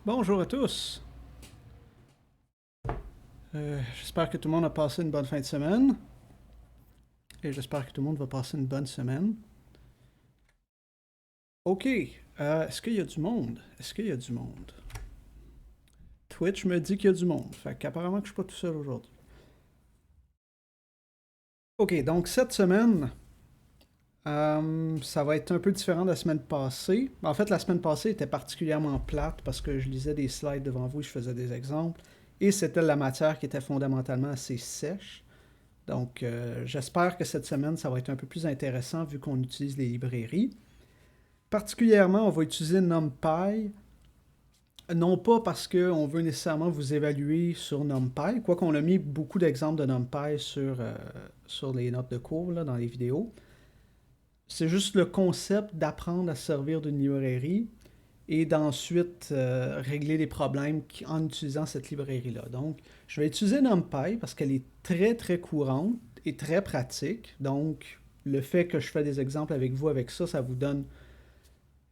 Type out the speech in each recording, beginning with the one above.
Bonjour à tous. J'espère que tout le monde a passé une bonne fin de semaine. Et j'espère que tout le monde va passer une bonne semaine. Ok, est-ce qu'il y a du monde? Est-ce qu'il y a du monde? Twitch me dit qu'il y a du monde. Fait qu'apparemment que je suis pas tout seul aujourd'hui. Ok, donc cette semaine, ça va être un peu différent de la semaine passée. En fait, la semaine passée était particulièrement plate parce que je lisais des slides devant vous, je faisais des exemples. Et c'était la matière qui était fondamentalement assez sèche. Donc, j'espère que cette semaine, ça va être un peu plus intéressant vu qu'on utilise les librairies. Particulièrement, on va utiliser NumPy, non pas parce qu'on veut nécessairement vous évaluer sur NumPy, quoique on a mis beaucoup d'exemples de NumPy sur les notes de cours, là, dans les vidéos. C'est juste le concept d'apprendre à se servir d'une librairie et d'ensuite régler les problèmes en utilisant cette librairie-là. Donc, je vais utiliser NumPy parce qu'elle est très très courante et très pratique. Donc, le fait que je fais des exemples avec vous avec ça, ça vous donne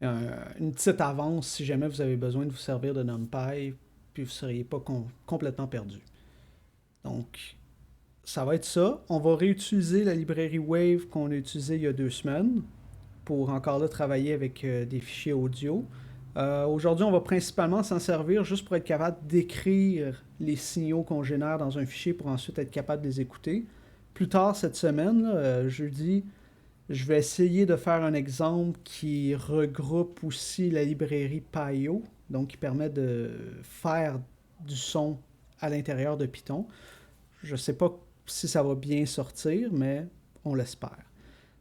une petite avance si jamais vous avez besoin de vous servir de NumPy, puis vous ne seriez pas complètement perdu. Donc, ça va être ça. On va réutiliser la librairie Wave qu'on a utilisée il y a 2 semaines pour encore là travailler avec des fichiers audio. Aujourd'hui, on va principalement s'en servir juste pour être capable d'écrire les signaux qu'on génère dans un fichier pour ensuite être capable de les écouter. Plus tard cette semaine, là, jeudi, je vais essayer de faire un exemple qui regroupe aussi la librairie Pio, donc qui permet de faire du son à l'intérieur de Python. Je ne sais pas si ça va bien sortir, mais on l'espère.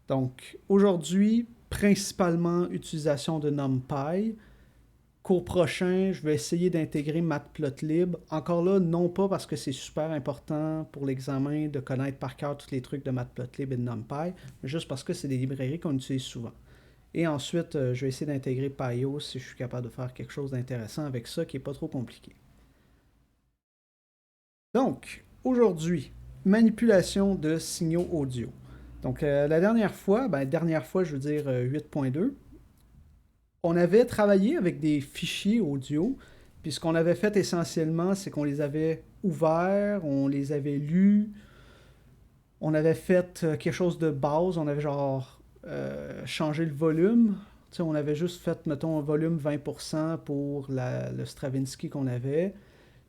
Donc aujourd'hui, principalement utilisation de NumPy. Cours prochain, je vais essayer d'intégrer Matplotlib. Encore là, non pas parce que c'est super important pour l'examen de connaître par cœur tous les trucs de Matplotlib et de NumPy, mais juste parce que c'est des librairies qu'on utilise souvent. Et ensuite, je vais essayer d'intégrer Pio si je suis capable de faire quelque chose d'intéressant avec ça qui n'est pas trop compliqué. Donc, aujourd'hui, manipulation de signaux audio. Donc, la dernière fois, je veux dire 8.2, on avait travaillé avec des fichiers audio, puis ce qu'on avait fait essentiellement, c'est qu'on les avait ouverts, on les avait lus, on avait fait quelque chose de base, on avait genre changé le volume. Tu sais, on avait juste fait, mettons, un volume 20% pour le Stravinsky qu'on avait,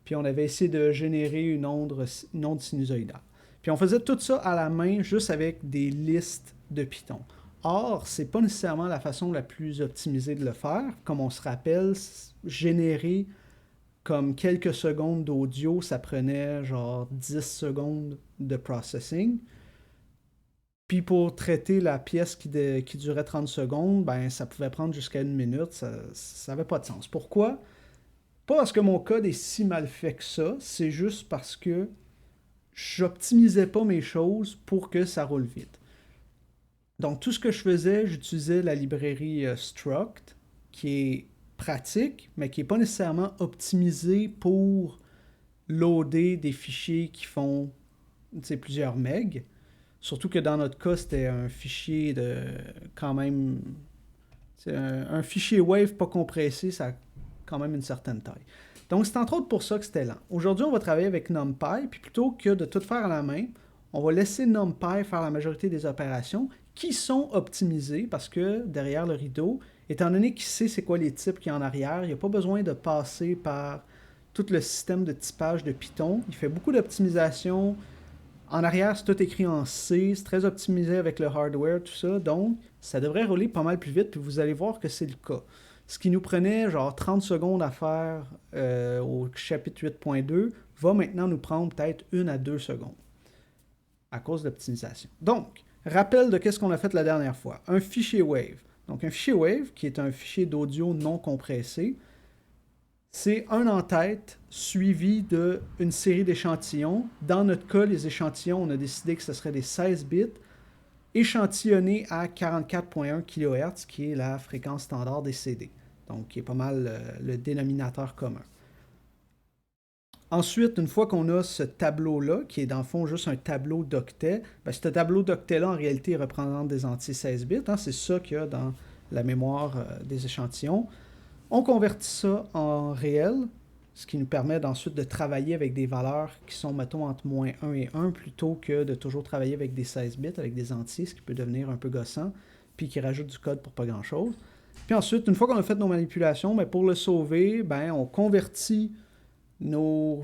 puis on avait essayé de générer une onde sinusoïdale. Puis on faisait tout ça à la main, juste avec des listes de Python. Or, c'est pas nécessairement la façon la plus optimisée de le faire. Comme on se rappelle, générer comme quelques secondes d'audio, ça prenait genre 10 secondes de processing. Puis pour traiter la pièce qui durait 30 secondes, ben ça pouvait prendre jusqu'à 1 minute. Ça n'avait pas de sens. Pourquoi? Pas parce que mon code est si mal fait que ça, c'est juste parce que j'optimisais pas mes choses pour que ça roule vite. Donc tout ce que je faisais, j'utilisais la librairie Struct, qui est pratique, mais qui n'est pas nécessairement optimisée pour loader des fichiers qui font plusieurs megs. Surtout que dans notre cas, c'était un fichier de quand même. C'est un fichier Wave pas compressé, ça a quand même une certaine taille. Donc c'est entre autres pour ça que c'était lent. Aujourd'hui, on va travailler avec NumPy, puis plutôt que de tout faire à la main, on va laisser NumPy faire la majorité des opérations qui sont optimisées parce que derrière le rideau, étant donné qu'il sait c'est quoi les types qu'il y a en arrière, il n'y a pas besoin de passer par tout le système de typage de Python. Il fait beaucoup d'optimisation. En arrière, c'est tout écrit en C, c'est très optimisé avec le hardware, tout ça. Donc, ça devrait rouler pas mal plus vite, puis vous allez voir que c'est le cas. Ce qui nous prenait genre 30 secondes à faire au chapitre 8.2 va maintenant nous prendre peut-être 1 à 2 secondes à cause de l'optimisation. Donc, rappel de qu'est-ce qu'on a fait la dernière fois. Un fichier Wave. Donc, un fichier Wave, qui est un fichier d'audio non compressé, c'est un en-tête suivi d'une série d'échantillons. Dans notre cas, les échantillons, on a décidé que ce serait des 16 bits échantillonnés à 44.1 kHz, qui est la fréquence standard des CD. Donc, qui est pas mal le dénominateur commun. Ensuite, une fois qu'on a ce tableau-là, qui est dans le fond juste un tableau d'octets, ben, ce tableau d'octets-là, en réalité, représente des entiers 16 bits. Hein, c'est ça qu'il y a dans la mémoire des échantillons. On convertit ça en réel, ce qui nous permet ensuite de travailler avec des valeurs qui sont, mettons, entre moins 1 et 1, plutôt que de toujours travailler avec des 16 bits, avec des entiers, ce qui peut devenir un peu gossant, puis qui rajoute du code pour pas grand-chose. Puis ensuite, une fois qu'on a fait nos manipulations, ben pour le sauver, ben on convertit nos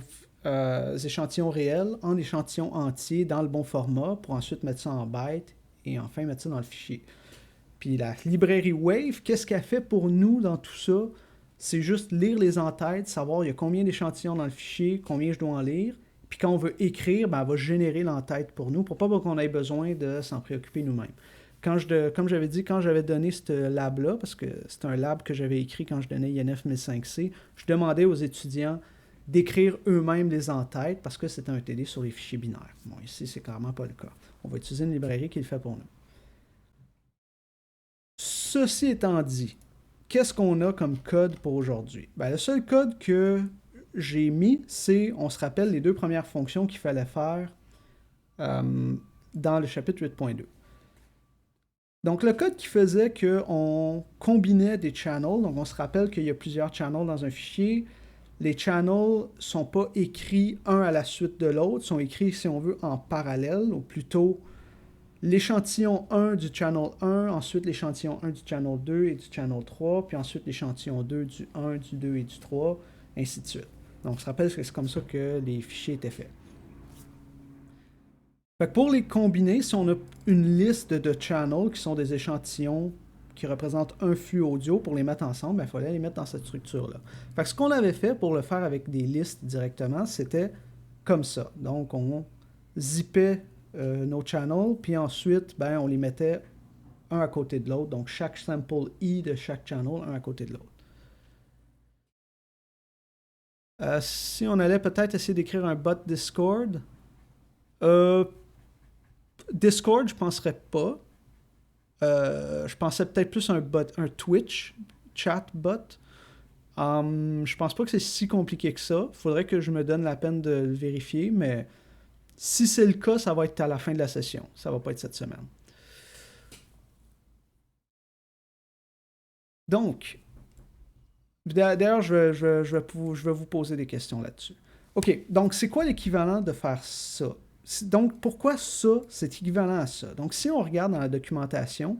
échantillons réels en échantillons entiers dans le bon format pour ensuite mettre ça en byte et enfin mettre ça dans le fichier. Puis la librairie Wave, qu'est-ce qu'elle fait pour nous dans tout ça? C'est juste lire les entêtes, savoir il y a combien d'échantillons dans le fichier, combien je dois en lire. Puis quand on veut écrire, ben, elle va générer l'entête pour nous, pour pas qu'on ait besoin de s'en préoccuper nous-mêmes. Comme j'avais dit, quand j'avais donné ce lab-là, parce que c'est un lab que j'avais écrit quand je donnais INF 1005C, je demandais aux étudiants d'écrire eux-mêmes les entêtes parce que c'était un TD sur les fichiers binaires. Bon, ici, c'est clairement pas le cas. On va utiliser une librairie qui le fait pour nous. Ceci étant dit, qu'est-ce qu'on a comme code pour aujourd'hui? Ben, le seul code que j'ai mis, c'est, on se rappelle, les deux premières fonctions qu'il fallait faire dans le chapitre 8.2. Donc, le code qui faisait qu'on combinait des channels, donc on se rappelle qu'il y a plusieurs channels dans un fichier. Les channels ne sont pas écrits un à la suite de l'autre, sont écrits, si on veut, en parallèle, ou plutôt l'échantillon 1 du channel 1, ensuite l'échantillon 1 du channel 2 et du channel 3, puis ensuite l'échantillon 2 du 1, du 2 et du 3, ainsi de suite. Donc, on se rappelle que c'est comme ça que les fichiers étaient faits. Fait que pour les combiner, si on a une liste de channels qui sont des échantillons qui représentent un flux audio, pour les mettre ensemble, il fallait les mettre dans cette structure-là. Fait que ce qu'on avait fait pour le faire avec des listes directement, c'était comme ça. Donc, on zippait nos channels, puis ensuite, ben, on les mettait un à côté de l'autre. Donc, chaque sample I de chaque channel, un à côté de l'autre. Si on allait peut-être essayer d'écrire un bot Discord, Discord, je penserais pas. Je pensais peut-être plus un bot, un Twitch chat bot. Je pense pas que c'est si compliqué que ça. Faudrait que je me donne la peine de le vérifier, mais si c'est le cas, ça va être à la fin de la session. Ça va pas être cette semaine. Donc, d'ailleurs, je vais vous poser des questions là-dessus. OK, donc c'est quoi l'équivalent de faire ça? Donc, pourquoi ça, c'est équivalent à ça? Donc, si on regarde dans la documentation,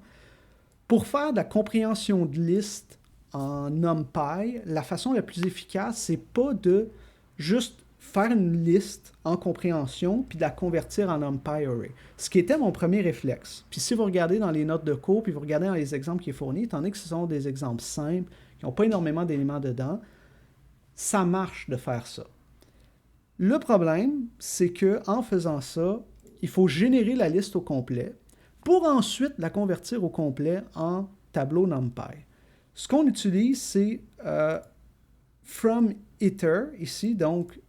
pour faire de la compréhension de liste en NumPy, la façon la plus efficace, c'est pas de juste faire une liste en compréhension puis de la convertir en NumPy array. Ce qui était mon premier réflexe. Puis si vous regardez dans les notes de cours, puis vous regardez dans les exemples qui sont fournis, étant donné que ce sont des exemples simples, qui n'ont pas énormément d'éléments dedans, ça marche de faire ça. Le problème, c'est que en faisant ça, il faut générer la liste au complet pour ensuite la convertir au complet en tableau NumPy. Ce qu'on utilise, c'est from iter, ici, donc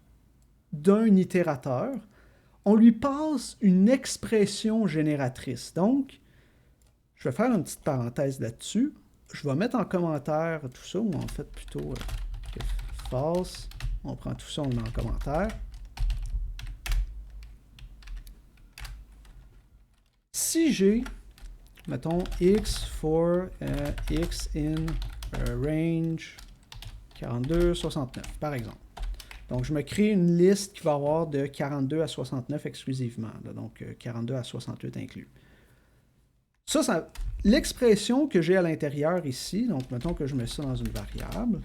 d'un itérateur. On lui passe une expression génératrice. Donc, je vais faire une petite parenthèse là-dessus. Je vais mettre en commentaire tout ça, ou en fait plutôt false. On prend tout ça, on le met en commentaire. Si j'ai, mettons, x for x in range 42, 69, par exemple. Donc, je me crée une liste qui va avoir de 42 à 69 exclusivement, là, donc 42 à 68 inclus. Ça l'expression que j'ai à l'intérieur ici, donc mettons que je mets ça dans une variable.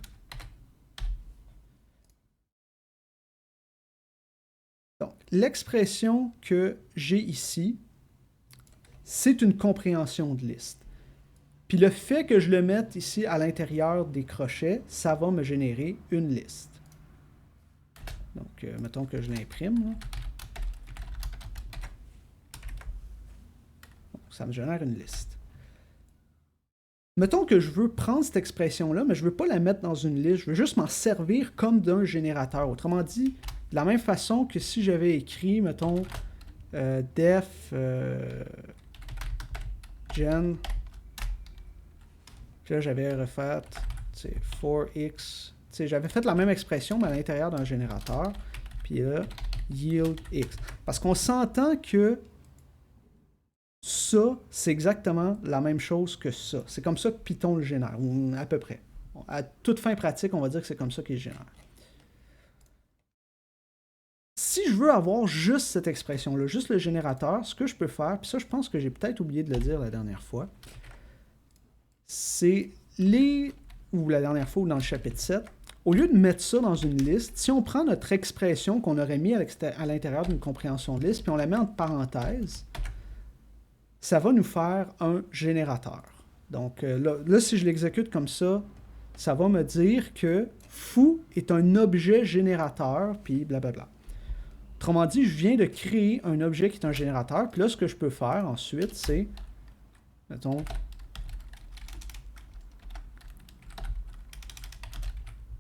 Donc, l'expression que j'ai ici, c'est une compréhension de liste. Puis le fait que je le mette ici à l'intérieur des crochets, ça va me générer une liste. Donc, mettons que je l'imprime. Ça me génère une liste. Mettons que je veux prendre cette expression-là, mais je ne veux pas la mettre dans une liste. Je veux juste m'en servir comme d'un générateur. Autrement dit, de la même façon que si j'avais écrit, mettons, def gen. Puis là, j'avais refait, for x. J'avais fait la même expression, mais à l'intérieur d'un générateur. Puis là, yield x. Parce qu'on s'entend que ça, c'est exactement la même chose que ça. C'est comme ça que Python le génère, ou à peu près. À toute fin pratique, on va dire que c'est comme ça qu'il génère. Si je veux avoir juste cette expression-là, juste le générateur, ce que je peux faire, puis ça, je pense que j'ai peut-être oublié de le dire la dernière fois, c'est ou la dernière fois, ou dans le chapitre 7, au lieu de mettre ça dans une liste, si on prend notre expression qu'on aurait mis à l'intérieur d'une compréhension de liste, puis on la met entre parenthèses, ça va nous faire un générateur. Donc là, si je l'exécute comme ça va me dire que foo est un objet générateur, puis blablabla. Autrement dit, je viens de créer un objet qui est un générateur, puis là, ce que je peux faire ensuite, c'est, mettons,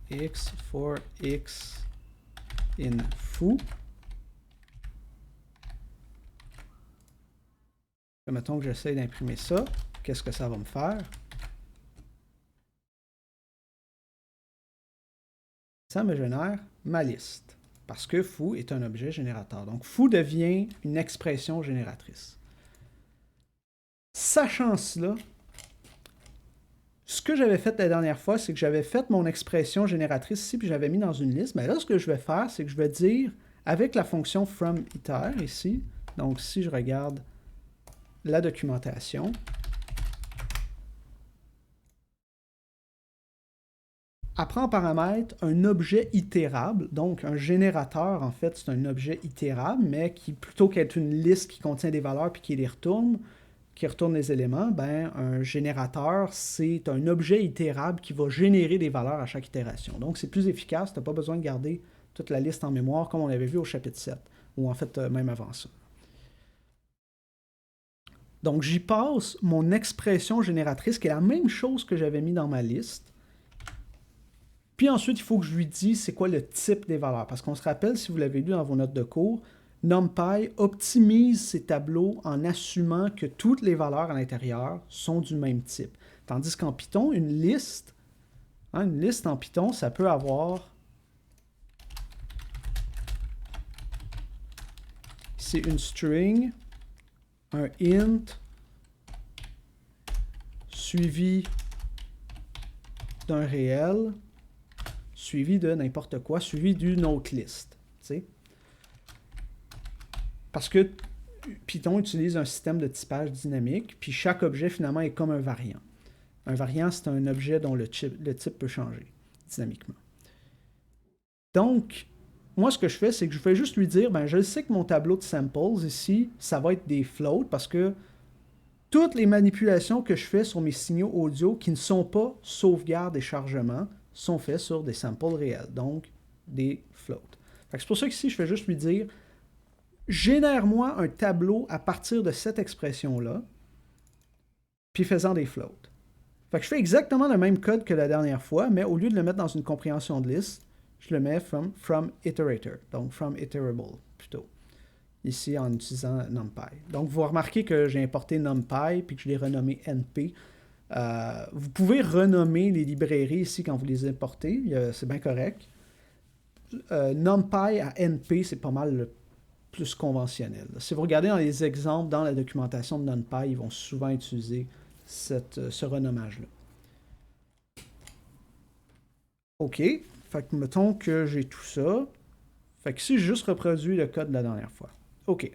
x for x in foo. Mettons que j'essaie d'imprimer ça. Qu'est-ce que ça va me faire? Ça me génère ma liste. Parce que foo est un objet générateur. Donc, foo devient une expression génératrice. Sachant cela, ce que j'avais fait la dernière fois, c'est que j'avais fait mon expression génératrice ici, puis j'avais mis dans une liste. Mais là, ce que je vais faire, c'est que je vais dire, avec la fonction fromIter ici, donc si je regarde la documentation, apprend en paramètre un objet itérable, donc un générateur, en fait, c'est un objet itérable, mais qui, plutôt qu'être une liste qui contient des valeurs puis qui les retourne, qui retourne les éléments, ben, un générateur, c'est un objet itérable qui va générer des valeurs à chaque itération. Donc, c'est plus efficace, tu n'as pas besoin de garder toute la liste en mémoire, comme on l'avait vu au chapitre 7, ou en fait, même avant ça. Donc, j'y passe mon expression génératrice, qui est la même chose que j'avais mis dans ma liste. Puis ensuite, il faut que je lui dise c'est quoi le type des valeurs. Parce qu'on se rappelle, si vous l'avez lu dans vos notes de cours, NumPy optimise ses tableaux en assumant que toutes les valeurs à l'intérieur sont du même type. Tandis qu'en Python, une liste en Python, ça peut avoir... C'est une string, un int, suivi d'un réel, suivi de n'importe quoi, suivi d'une autre liste. T'sais? Parce que Python utilise un système de typage dynamique, puis chaque objet, finalement, est comme un variant. Un variant, c'est un objet dont le type peut changer dynamiquement. Donc, moi, ce que je fais, c'est que je vais juste lui dire, ben, je sais que mon tableau de samples, ici, ça va être des floats, parce que toutes les manipulations que je fais sur mes signaux audio qui ne sont pas sauvegarde et chargement sont faites sur des samples réels, donc des floats. C'est pour ça qu'ici, je vais juste lui dire, génère-moi un tableau à partir de cette expression-là, puis faisant des floats. Fait que je fais exactement le même code que la dernière fois, mais au lieu de le mettre dans une compréhension de liste, je le mets from iterator, donc from iterable plutôt, ici en utilisant NumPy. Donc vous remarquez que j'ai importé NumPy puis que je l'ai renommé NP. Vous pouvez renommer les librairies ici quand vous les importez, c'est bien correct. NumPy à NP, c'est pas mal le plus conventionnel. Si vous regardez dans les exemples dans la documentation de NumPy, ils vont souvent utiliser ce renommage-là. OK. Fait que mettons que j'ai tout ça. Fait que ici, j'ai juste reproduit le code de la dernière fois. OK.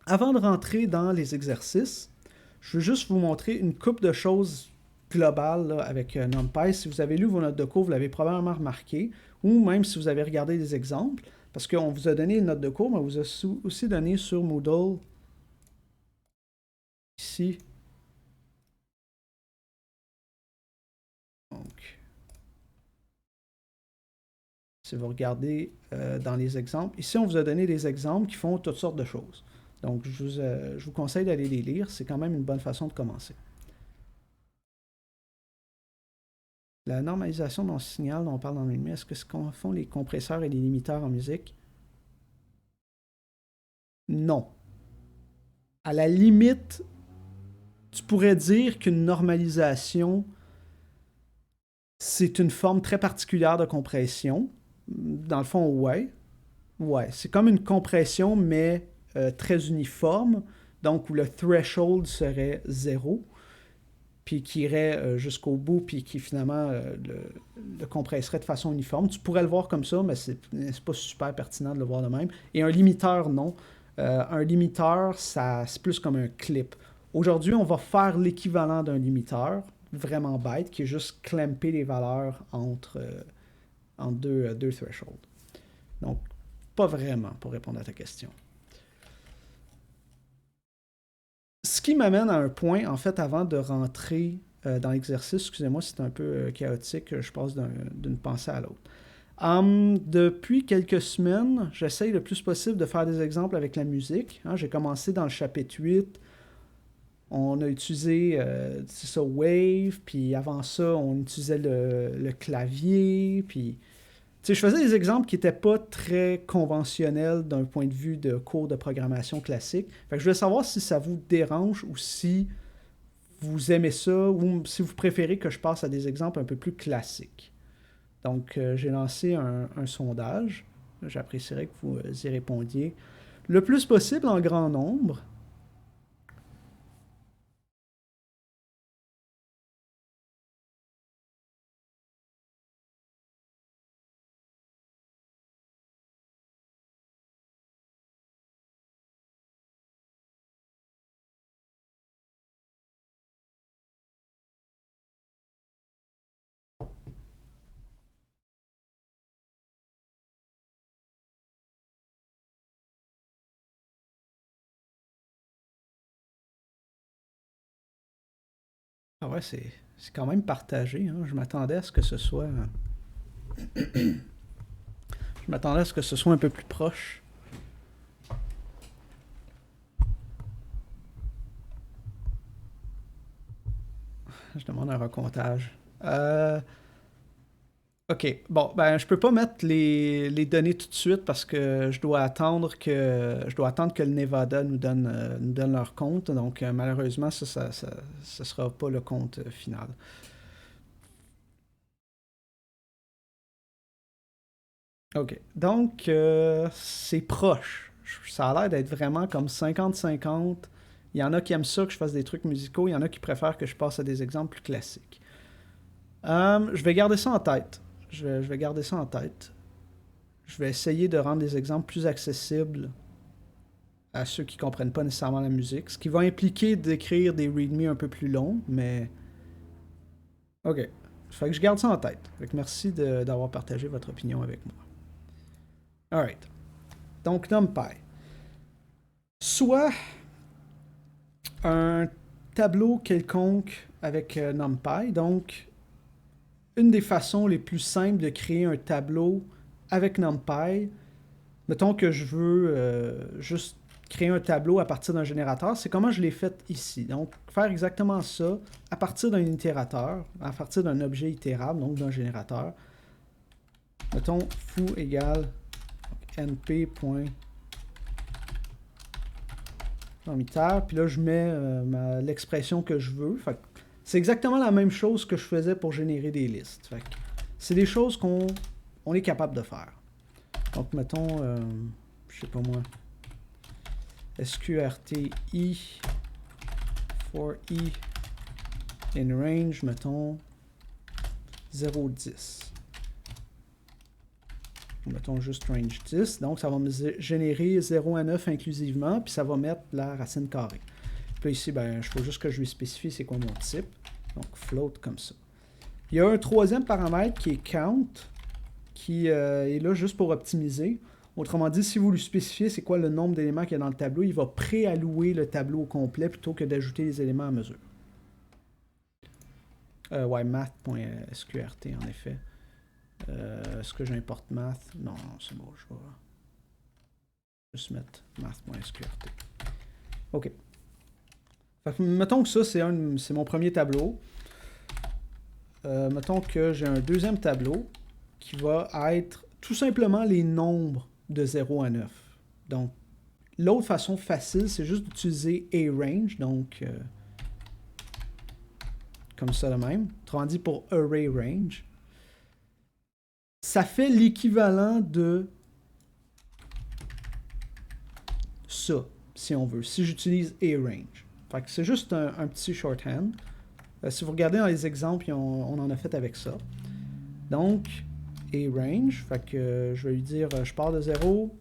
Avant de rentrer dans les exercices, je veux juste vous montrer une couple de choses globales là, avec NumPy. Si vous avez lu vos notes de cours, vous l'avez probablement remarqué, ou même si vous avez regardé des exemples, parce qu'on vous a donné une note de cours, mais on vous a aussi donné sur Moodle, ici. Donc, si vous regardez dans les exemples, ici on vous a donné des exemples qui font toutes sortes de choses. Donc je vous conseille d'aller les lire, c'est quand même une bonne façon de commencer. La normalisation d'un signal dont on parle dans l'ennemi, est-ce que ce qu'on font les compresseurs et les limiteurs en musique? Non. À la limite, tu pourrais dire qu'une normalisation, c'est une forme très particulière de compression. Dans le fond, ouais. Ouais, c'est comme une compression, mais très uniforme, donc où le threshold serait 0. puis qui irait jusqu'au bout, puis qui finalement le compresserait de façon uniforme. Tu pourrais le voir comme ça, mais c'est pas super pertinent de le voir de même. Et un limiteur, non. Un limiteur, c'est plus comme un clip. Aujourd'hui, on va faire l'équivalent d'un limiteur, vraiment bête, qui est juste clamper les valeurs entre deux thresholds. Donc, pas vraiment, pour répondre à ta question. Ce qui m'amène à un point, en fait, avant de rentrer dans l'exercice, excusez-moi, c'est un peu chaotique, je passe d'une pensée à l'autre. Depuis quelques semaines, j'essaye le plus possible de faire des exemples avec la musique. Hein. J'ai commencé dans le chapitre 8. On a utilisé c'est ça, Wave, puis avant ça, on utilisait le clavier, puis... Tu sais, je faisais des exemples qui n'étaient pas très conventionnels d'un point de vue de cours de programmation classique. Fait que je voulais savoir si ça vous dérange ou si vous aimez ça ou si vous préférez que je passe à des exemples un peu plus classiques. Donc, j'ai lancé un sondage. J'apprécierais que vous y répondiez le plus possible en grand nombre. Ah ouais, c'est quand même partagé. Hein. Je m'attendais à ce que ce soit... Je m'attendais à ce que ce soit un peu plus proche. Je demande un recomptage. OK. Bon, ben je peux pas mettre les données tout de suite parce que je dois attendre que le Nevada nous donne leur compte. Donc malheureusement, ça sera pas le compte final. OK. Donc c'est proche. Ça a l'air d'être vraiment comme 50-50. Il y en a qui aiment ça que je fasse des trucs musicaux, il y en a qui préfèrent que je passe à des exemples plus classiques. Je vais garder ça en tête. Je vais garder ça en tête. Je vais essayer de rendre des exemples plus accessibles à ceux qui comprennent pas nécessairement la musique, ce qui va impliquer d'écrire des readme un peu plus longs, mais ok. Fait que je garde ça en tête. Fait que merci d'avoir partagé votre opinion avec moi. Alright. Donc NumPy. Soit un tableau quelconque avec NumPy, donc une des façons les plus simples de créer un tableau avec NumPy, mettons que je veux juste créer un tableau à partir d'un générateur, c'est comment je l'ai fait ici. Donc, faire exactement ça à partir d'un itérateur, à partir d'un objet itérable, donc d'un générateur. Mettons foo égale np.iter, puis là, je mets l'expression que je veux. C'est exactement la même chose que je faisais pour générer des listes. C'est des choses qu'on est capable de faire. Donc, mettons, je sais pas moi, sqrt i for i in range, mettons 0,10. Mettons juste range 10. Donc, ça va me générer 0 à 9 inclusivement, puis ça va mettre la racine carrée. Puis là, ici, ben, il faut juste que je lui spécifie c'est quoi mon type. Donc, float comme ça. Il y a un troisième paramètre qui est count, qui est là juste pour optimiser. Autrement dit, si vous lui spécifiez c'est quoi le nombre d'éléments qu'il y a dans le tableau, il va préallouer le tableau au complet plutôt que d'ajouter les éléments à mesure. Ouais, math.sqrt en effet. Est-ce que j'importe math? Non, c'est bon, je vais juste mettre math.sqrt. OK. Fait que, mettons que ça, c'est mon premier tableau. Mettons que j'ai un deuxième tableau qui va être tout simplement les nombres de 0 à 9. Donc, l'autre façon facile, c'est juste d'utiliser aRange, donc comme ça de même. Autrement dit, pour array range. Ça fait l'équivalent de ça, si on veut, si j'utilise aRange. Fait que c'est juste un petit shorthand. Si vous regardez dans les exemples, on en a fait avec ça. Donc, aRange, fait que je vais lui dire, je pars de 0,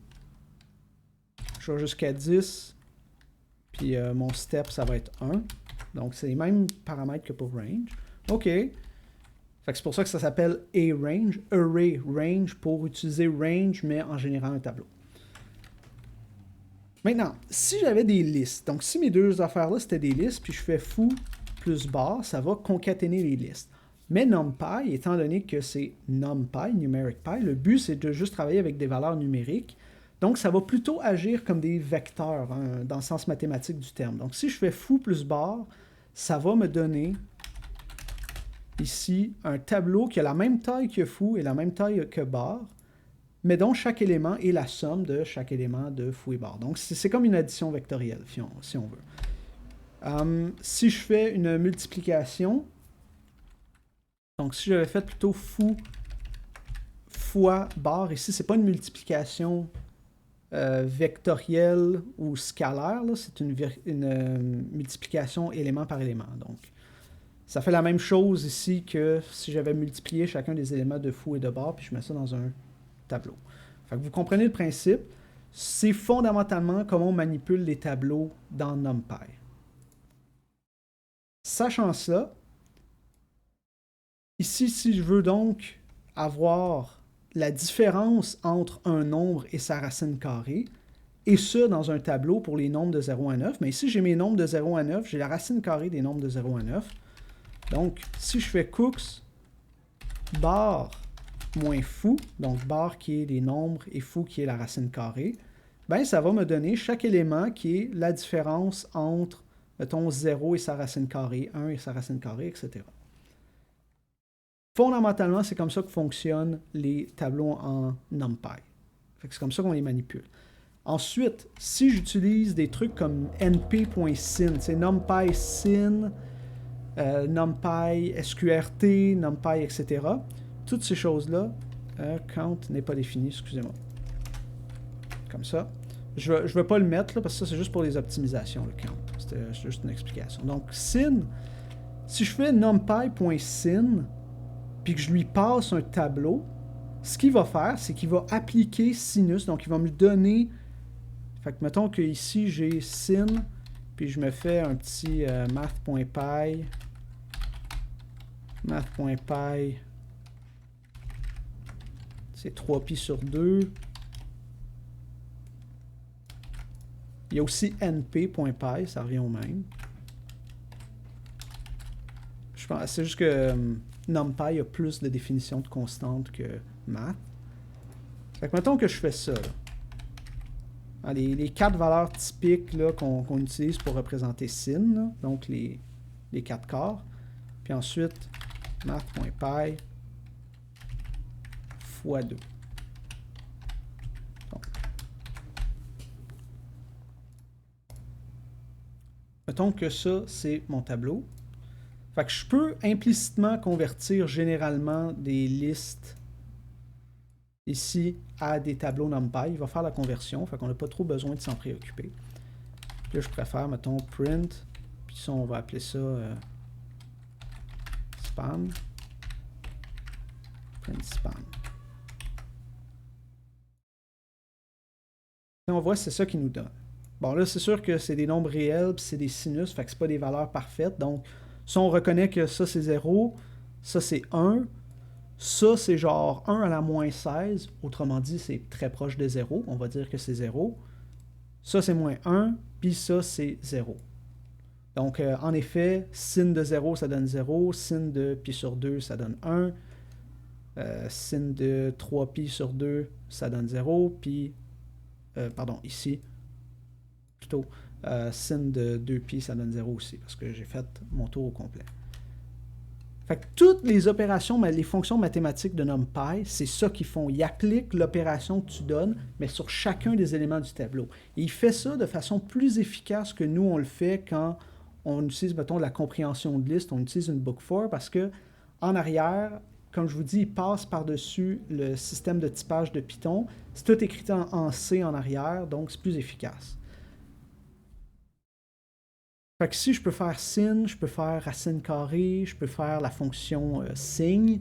je vais jusqu'à 10, puis mon step, ça va être 1. Donc, c'est les mêmes paramètres que pour range. OK. Fait que c'est pour ça que ça s'appelle aRange, array range, pour utiliser range, mais en générant un tableau. Maintenant, si j'avais des listes, donc si mes deux affaires-là, c'était des listes, puis je fais foo plus bar, ça va concaténer les listes. Mais NumPy, étant donné que c'est NumPy, Numeric Pi, le but, c'est de juste travailler avec des valeurs numériques. Donc, ça va plutôt agir comme des vecteurs, hein, dans le sens mathématique du terme. Donc, si je fais foo plus bar, ça va me donner ici un tableau qui a la même taille que foo et la même taille que bar, mais dont chaque élément est la somme de chaque élément de foo et bar. Donc, c'est comme une addition vectorielle, si on veut. Si je fais une multiplication, donc si j'avais fait plutôt foo fois bar, ici, c'est pas une multiplication vectorielle ou scalaire, c'est une multiplication élément par élément. Donc, ça fait la même chose ici que si j'avais multiplié chacun des éléments de foo et de bar, puis je mets ça dans un tableau. Fait que vous comprenez le principe. C'est fondamentalement comment on manipule les tableaux dans NumPy. Sachant ça, ici, si je veux donc avoir la différence entre un nombre et sa racine carrée, et ça dans un tableau pour les nombres de 0 à 9, mais ici j'ai mes nombres de 0 à 9, j'ai la racine carrée des nombres de 0 à 9. Donc, si je fais cooks bar moins foo, donc bar qui est des nombres et foo qui est la racine carrée, ben ça va me donner chaque élément qui est la différence entre, mettons, 0 et sa racine carrée, 1 et sa racine carrée, etc. Fondamentalement, c'est comme ça que fonctionnent les tableaux en NumPy. C'est comme ça qu'on les manipule. Ensuite, si j'utilise des trucs comme np.syn, c'est NumPy syn, NumPy sqrt, NumPy, etc., toutes ces choses-là, count n'est pas défini, excusez-moi. Comme ça. Je ne vais pas le mettre, là, parce que ça, c'est juste pour les optimisations, le count. C'était juste une explication. Donc, syn, si je fais numpy.syn, puis que je lui passe un tableau, ce qu'il va faire, c'est qu'il va appliquer sinus, donc il va me donner... Fait que mettons que ici j'ai syn, puis je me fais un petit math.py, c'est 3pi sur 2. Il y a aussi np.py, ça revient au même. Je pense, c'est juste que NumPy a plus de définitions de constantes que math. Fait que mettons que je fais ça, là. Les 4 valeurs typiques qu'on utilise pour représenter syn, là, donc les 4 quarts. Puis ensuite, math.py fois 2. Bon. Mettons que ça, c'est mon tableau. Fait que je peux implicitement convertir généralement des listes ici à des tableaux NumPy. Il va faire la conversion, fait qu'on n'a pas trop besoin de s'en préoccuper. Là, je préfère, mettons, print, puis ça, on va appeler ça spam. Print spam. Et on voit, c'est ça qui nous donne. Bon, là, c'est sûr que c'est des nombres réels, puis c'est des sinus, fait que c'est pas des valeurs parfaites, donc ça, on reconnaît que ça, c'est 0, ça, c'est 1, ça, c'est genre 1 à la moins 16, autrement dit, c'est très proche de 0, on va dire que c'est 0. Ça, c'est moins 1, puis ça, c'est 0. Donc, en effet, sin de 0, ça donne 0, sin de pi sur 2, ça donne 1, sin de 3pi sur 2, ça donne 0, puis, pardon, ici, plutôt, sin de 2pi, ça donne 0 aussi, parce que j'ai fait mon tour au complet. Fait que toutes les opérations, les fonctions mathématiques de NumPy, c'est ça qu'ils font. Ils appliquent l'opération que tu donnes, mais sur chacun des éléments du tableau. Et il fait ça de façon plus efficace que nous, on le fait quand on utilise, mettons, la compréhension de liste, on utilise une book4, parce que en arrière, comme je vous dis, il passe par-dessus le système de typage de Python. C'est tout écrit en C en arrière, donc c'est plus efficace. Fait que ici, je peux faire sin, je peux faire racine carrée, je peux faire la fonction signe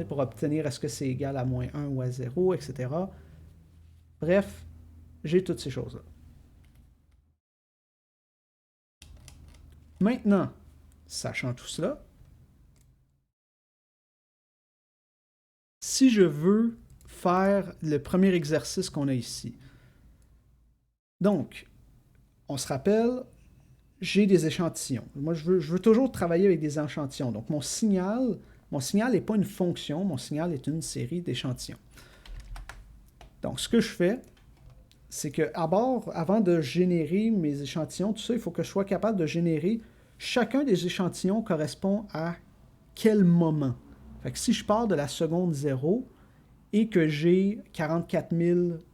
pour obtenir est-ce que c'est égal à -1 ou à 0, etc. Bref, j'ai toutes ces choses-là. Maintenant, sachant tout cela, si je veux faire le premier exercice qu'on a ici, donc, on se rappelle, j'ai des échantillons. Moi, je veux toujours travailler avec des échantillons. Donc, mon signal n'est pas une fonction, mon signal est une série d'échantillons. Donc, ce que je fais, c'est que avant de générer mes échantillons, tout ça, il faut que je sois capable de générer chacun des échantillons correspond à quel moment. Fait que si je pars de la seconde 0 et que j'ai 44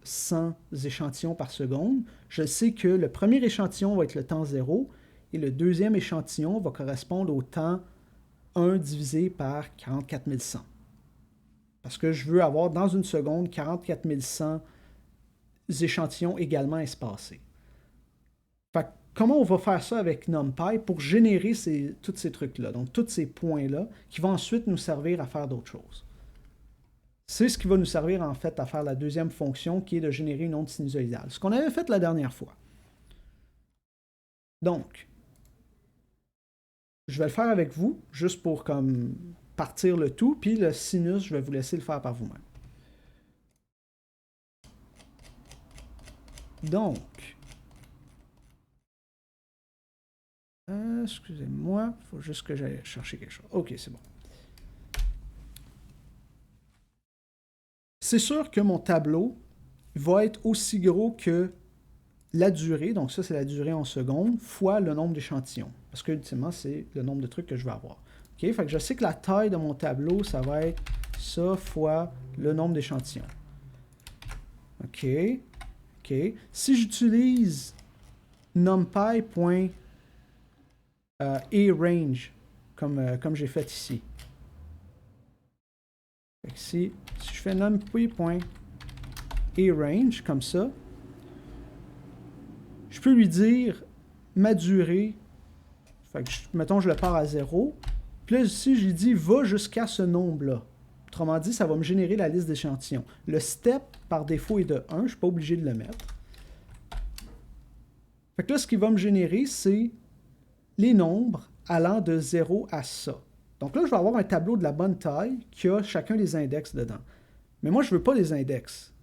100 échantillons par seconde, je sais que le premier échantillon va être le temps 0 et le deuxième échantillon va correspondre au temps 1 divisé par 44 100. Parce que je veux avoir dans une seconde 44 100 échantillons également espacés. Fait que comment on va faire ça avec NumPy pour générer tous ces trucs-là, donc tous ces points-là, qui vont ensuite nous servir à faire d'autres choses. C'est ce qui va nous servir en fait à faire la deuxième fonction qui est de générer une onde sinusoïdale. Ce qu'on avait fait la dernière fois. Donc, je vais le faire avec vous, juste pour comme partir le tout, puis le sinus, je vais vous laisser le faire par vous-même. Donc, excusez-moi, il faut juste que j'aille chercher quelque chose. Ok, c'est bon. C'est sûr que mon tableau va être aussi gros que la durée, donc ça c'est la durée en secondes, fois le nombre d'échantillons. Parce que ultimement, c'est le nombre de trucs que je vais avoir. Ok, fait que je sais que la taille de mon tableau, ça va être ça fois le nombre d'échantillons. Ok. Ok. Si j'utilise numpy.arange comme j'ai fait ici. Fait que si je fais numpy.arange comme ça, je peux lui dire ma durée. Fait que mettons, je le pars à 0. Puis là, ici, je lui dis va jusqu'à ce nombre-là. Autrement dit, ça va me générer la liste d'échantillons. Le step, par défaut, est de 1. Je ne suis pas obligé de le mettre. Fait que là, ce qui va me générer, c'est les nombres allant de 0 à ça. Donc là, je vais avoir un tableau de la bonne taille qui a chacun des index dedans. Mais moi, je ne veux pas les index.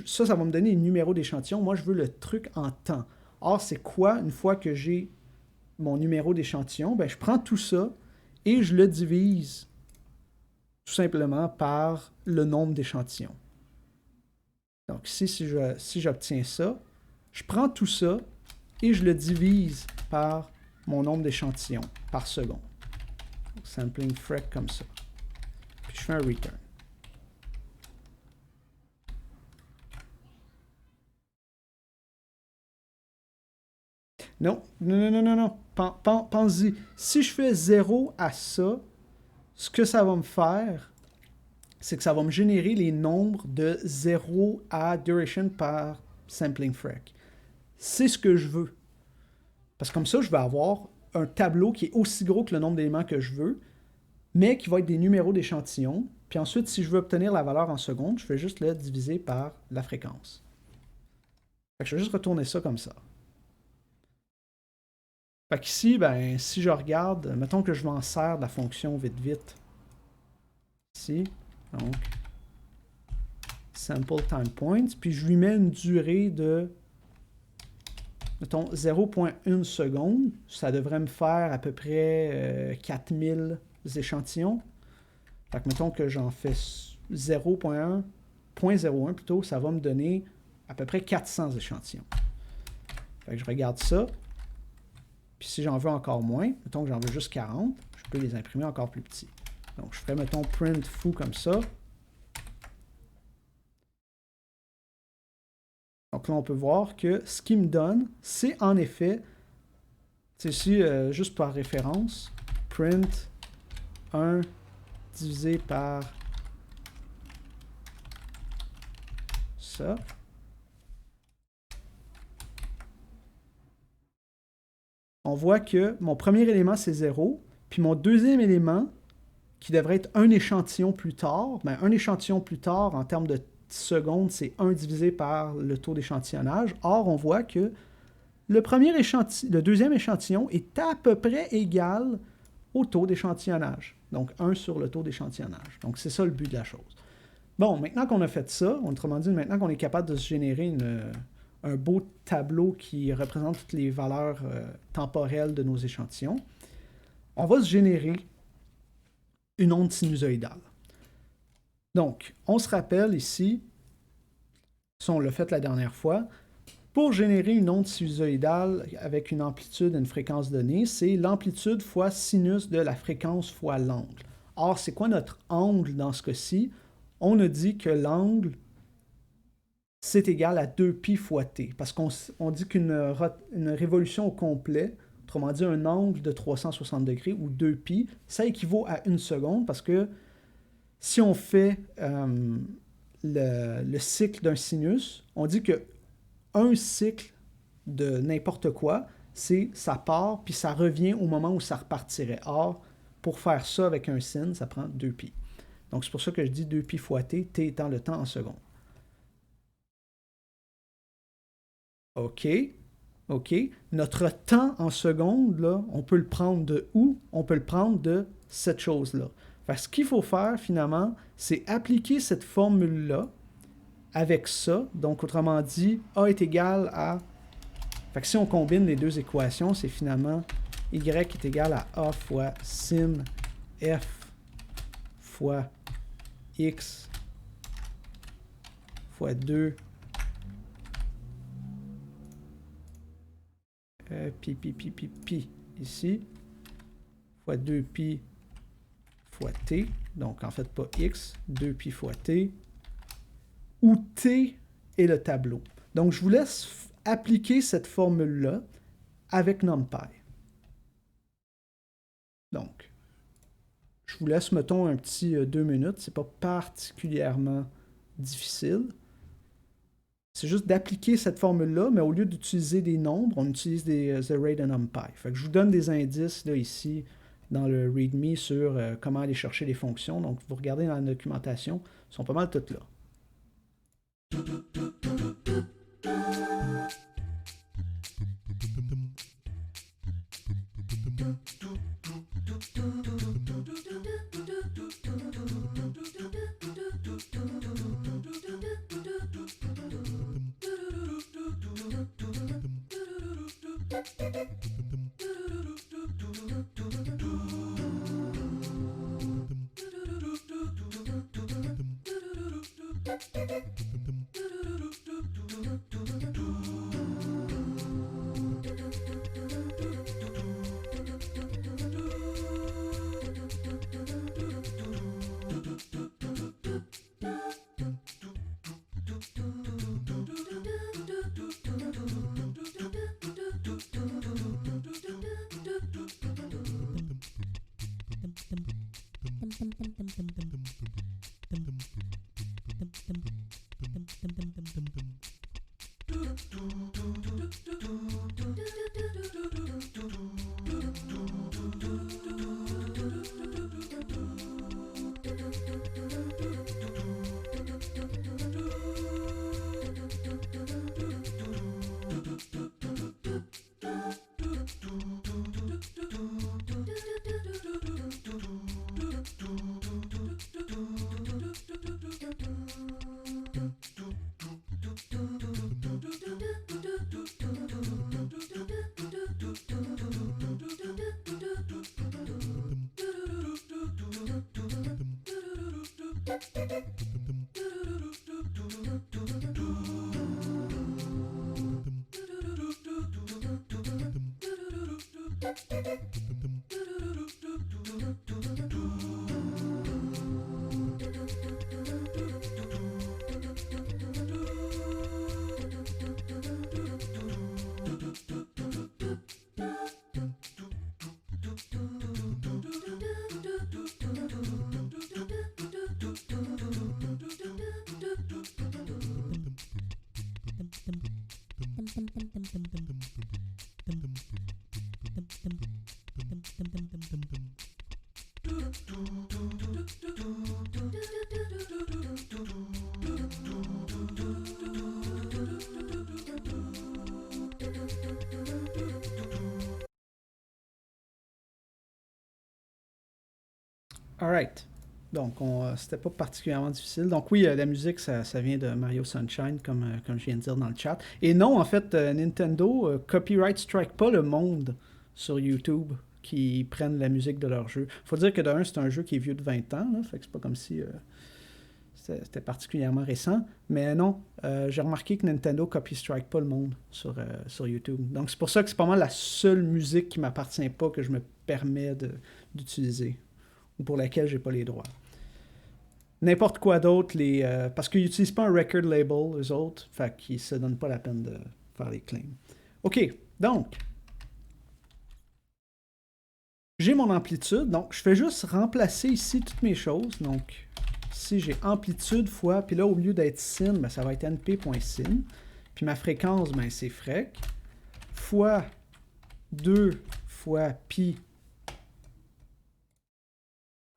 Ça va me donner un numéro d'échantillon. Moi, je veux le truc en temps. Or, c'est quoi, une fois que j'ai mon numéro d'échantillon? Ben, je prends tout ça et je le divise tout simplement par le nombre d'échantillons. Donc ici, si j'obtiens ça, je prends tout ça et je le divise par mon nombre d'échantillons par seconde. Donc, sampling frec comme ça. Puis je fais un return. Non, non, non, non, non. Pense-y. Si je fais 0 à ça, ce que ça va me faire, c'est que ça va me générer les nombres de 0 à duration par sampling frec. C'est ce que je veux. Parce que comme ça, je vais avoir un tableau qui est aussi gros que le nombre d'éléments que je veux, mais qui va être des numéros d'échantillons. Puis ensuite, si je veux obtenir la valeur en secondes, je fais juste le diviser par la fréquence. Fait que je vais juste retourner ça comme ça. Fait qu'ici, ben, si je regarde, mettons que je m'en sers de la fonction vite vite. Ici, donc, sample time points, puis je lui mets une durée de, mettons, 0,1 seconde. Ça devrait me faire à peu près 4000 échantillons. Fait que mettons que j'en fais 0,1 plutôt, ça va me donner à peu près 400 échantillons. Fait que je regarde ça. Puis si j'en veux encore moins, mettons que j'en veux juste 40, je peux les imprimer encore plus petits. Donc je ferais, mettons, print foo comme ça. Donc là, on peut voir que ce qu'il me donne, c'est en effet, c'est ici, juste par référence, print 1 divisé par ça. on voit que mon premier élément, c'est 0, puis mon deuxième élément, qui devrait être un échantillon plus tard, ben, un échantillon plus tard, en termes de secondes, c'est 1 divisé par le taux d'échantillonnage. Or, on voit que le deuxième échantillon est à peu près égal au taux d'échantillonnage. Donc, 1 sur le taux d'échantillonnage. Donc, c'est ça le but de la chose. Bon, maintenant qu'on a fait ça, autrement dit, maintenant qu'on est capable de se générer un beau tableau qui représente toutes les valeurs temporelles de nos échantillons, on va se générer une onde sinusoïdale. Donc, on se rappelle ici, si on l'a fait la dernière fois, pour générer une onde sinusoïdale avec une amplitude et une fréquence donnée, c'est l'amplitude fois sinus de la fréquence fois l'angle. Or, c'est quoi notre angle dans ce cas-ci? On a dit que l'angle, c'est égal à 2π fois t, parce qu'on dit qu'une révolution au complet, autrement dit un angle de 360 degrés ou 2π, ça équivaut à 1 seconde, parce que si on fait le cycle d'un sinus, on dit que un cycle de n'importe quoi, c'est ça part, puis ça revient au moment où ça repartirait. Or, pour faire ça avec un sin, ça prend 2π. Donc, c'est pour ça que je dis 2π fois t, t étant le temps en secondes. OK. OK. Notre temps en secondes, là, on peut le prendre de où? On peut le prendre de cette chose-là. Fait que ce qu'il faut faire, finalement, c'est appliquer cette formule-là avec ça. Donc, autrement dit, A est égal à... Fait que si on combine les deux équations, c'est finalement Y est égal à A fois sin F fois X fois 2 pi ici fois 2π fois t, donc en fait pas x, 2π fois t, où t est le tableau. Donc je vous laisse appliquer cette formule-là avec NumPy. Donc, je vous laisse, mettons, un petit 2 minutes, c'est pas particulièrement difficile. C'est juste d'appliquer cette formule-là, mais au lieu d'utiliser des nombres, on utilise des arrays de NumPy. Fait que je vous donne des indices là, ici dans le README sur comment aller chercher les fonctions. Donc, vous regardez dans la documentation, elles sont pas mal toutes là. Alright. Donc, c'était pas particulièrement difficile. Donc oui, la musique, ça vient de Mario Sunshine, comme je viens de dire dans le chat. Et non, en fait, Nintendo copyright strike pas le monde sur YouTube qui prennent la musique de leur jeu. Faut dire que d'un, c'est un jeu qui est vieux de 20 ans, là, fait que c'est pas comme si c'était particulièrement récent. Mais non, j'ai remarqué que Nintendo copy strike pas le monde sur YouTube. Donc c'est pour ça que c'est pas mal la seule musique qui m'appartient pas que je me permets d'utiliser ou pour laquelle j'ai pas les droits. N'importe quoi d'autre, parce qu'ils n'utilisent pas un record label, eux autres, fait qu'ils se donnent pas la peine de faire les claims. OK, donc, j'ai mon amplitude, donc je fais juste remplacer ici toutes mes choses. Donc, ici j'ai amplitude fois, puis là au lieu d'être sin, ben, ça va être np.sin. Puis ma fréquence, ben, c'est frec, fois 2 fois pi.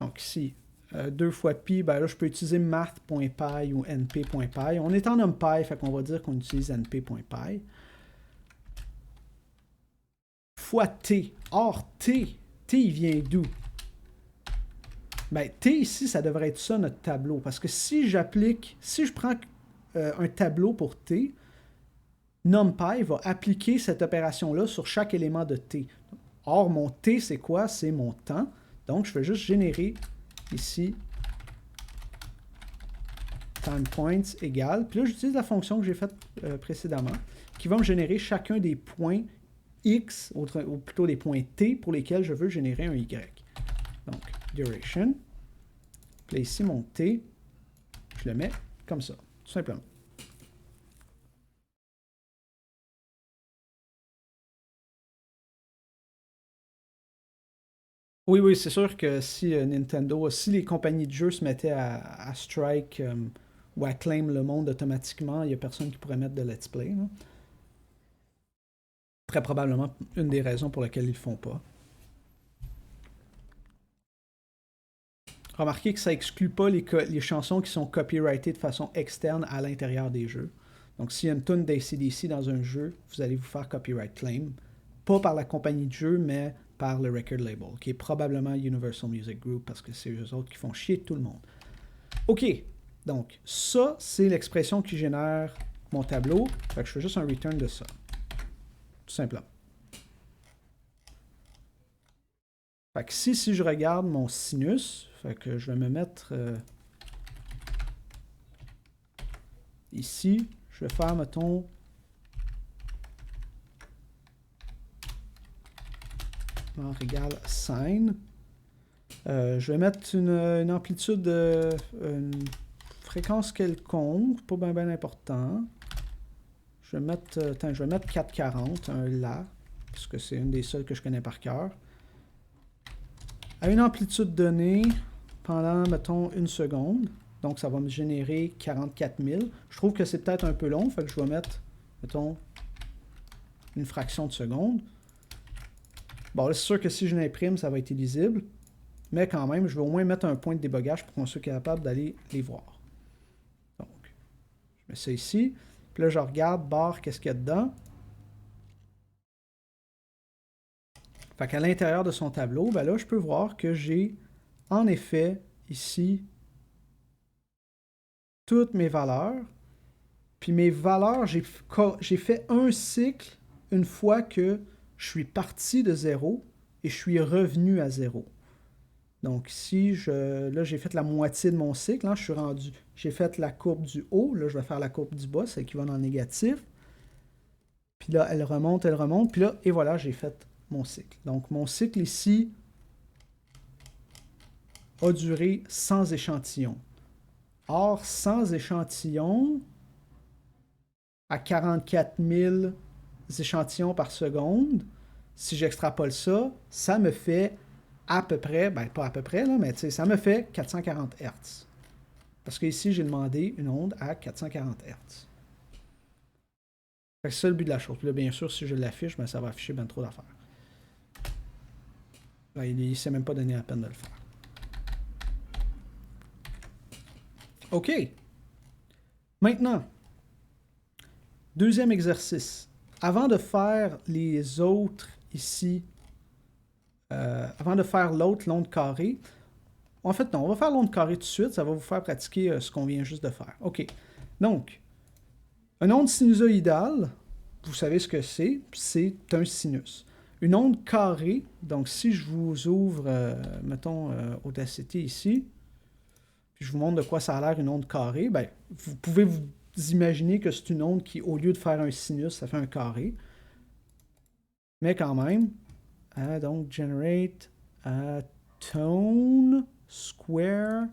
Donc ici, 2 fois pi, ben là je peux utiliser math.py ou np.py. On est en numpy, fait qu'on va dire qu'on utilise np.py. Fois t. Or t, il vient d'où? Ben t ici, ça devrait être ça notre tableau. Parce que si je prends un tableau pour t, NumPy va appliquer cette opération-là sur chaque élément de t. Or, mon t, c'est quoi? C'est mon temps. Donc, je vais juste générer ici timePoints égale. Puis là, j'utilise la fonction que j'ai faite précédemment, qui va me générer chacun des points x, ou plutôt des points t, pour lesquels je veux générer un y. Donc, duration. Puis là, ici, mon t, je le mets comme ça, tout simplement. Oui, oui, c'est sûr que si Nintendo, si les compagnies de jeux se mettaient à strike ou à claim le monde automatiquement, il n'y a personne qui pourrait mettre de let's play. Là. Très probablement une des raisons pour lesquelles ils le font pas. Remarquez que ça exclut pas les chansons qui sont copyrightées de façon externe à l'intérieur des jeux. Donc s'il y a une tune d'ACDC dans un jeu, vous allez vous faire copyright claim. Pas par la compagnie de jeu, mais par le record label, qui est probablement Universal Music Group, parce que c'est eux autres qui font chier tout le monde. OK, donc ça, c'est l'expression qui génère mon tableau. Fait que je fais juste un return de ça. Tout simplement. Fait que si je regarde mon sinus, fait que je vais me mettre ici, je vais faire, mettons, égale sine. Je vais mettre une amplitude, une fréquence quelconque, pas bien important. Je vais mettre, je vais mettre 440, un La, parce que c'est une des seules que je connais par cœur. À une amplitude donnée, pendant, mettons, une seconde, donc ça va me générer 44 000. Je trouve que c'est peut-être un peu long, fait que je vais mettre, mettons, une fraction de seconde. Bon, là, c'est sûr que si je l'imprime, ça va être illisible. Mais quand même, je vais au moins mettre un point de débogage pour qu'on soit capable d'aller les voir. Donc, je mets ça ici. Puis là, je regarde, barre, qu'est-ce qu'il y a dedans. Fait qu'à l'intérieur de son tableau, ben là, je peux voir que j'ai, en effet, ici, toutes mes valeurs. Puis mes valeurs, j'ai fait un cycle une fois que je suis parti de 0 et je suis revenu à 0. Donc ici, là j'ai fait la moitié de mon cycle, hein, je suis rendu, j'ai fait la courbe du haut, là je vais faire la courbe du bas, celle qui va dans le négatif. Puis là, elle remonte, puis là, et voilà, j'ai fait mon cycle. Donc mon cycle ici a duré sans échantillon. Or, sans échantillon, à 44 000 échantillons par seconde, si j'extrapole ça, ça me fait à peu près, ben pas à peu près, là, mais ça me fait 440 Hz. Parce que ici, j'ai demandé une onde à 440 Hz. C'est ça le but de la chose. Puis là, bien sûr, si je l'affiche, ben, ça va afficher bien trop d'affaires. Ben, il ne s'est même pas donné la peine de le faire. OK. Maintenant, deuxième exercice. Avant de faire les autres ici, avant de faire l'autre l'onde carrée, En fait, non, on va faire l'onde carrée tout de suite. Ça va vous faire pratiquer ce qu'on vient juste de faire. OK. Donc, une onde sinusoïdale, vous savez ce que c'est un sinus. Une onde carrée, donc si je vous ouvre, mettons, Audacity ici, puis je vous montre de quoi ça a l'air une onde carrée, ben, vous pouvez vous imaginer que c'est une onde qui, au lieu de faire un sinus, ça fait un carré. Mais quand même, donc generate tone square,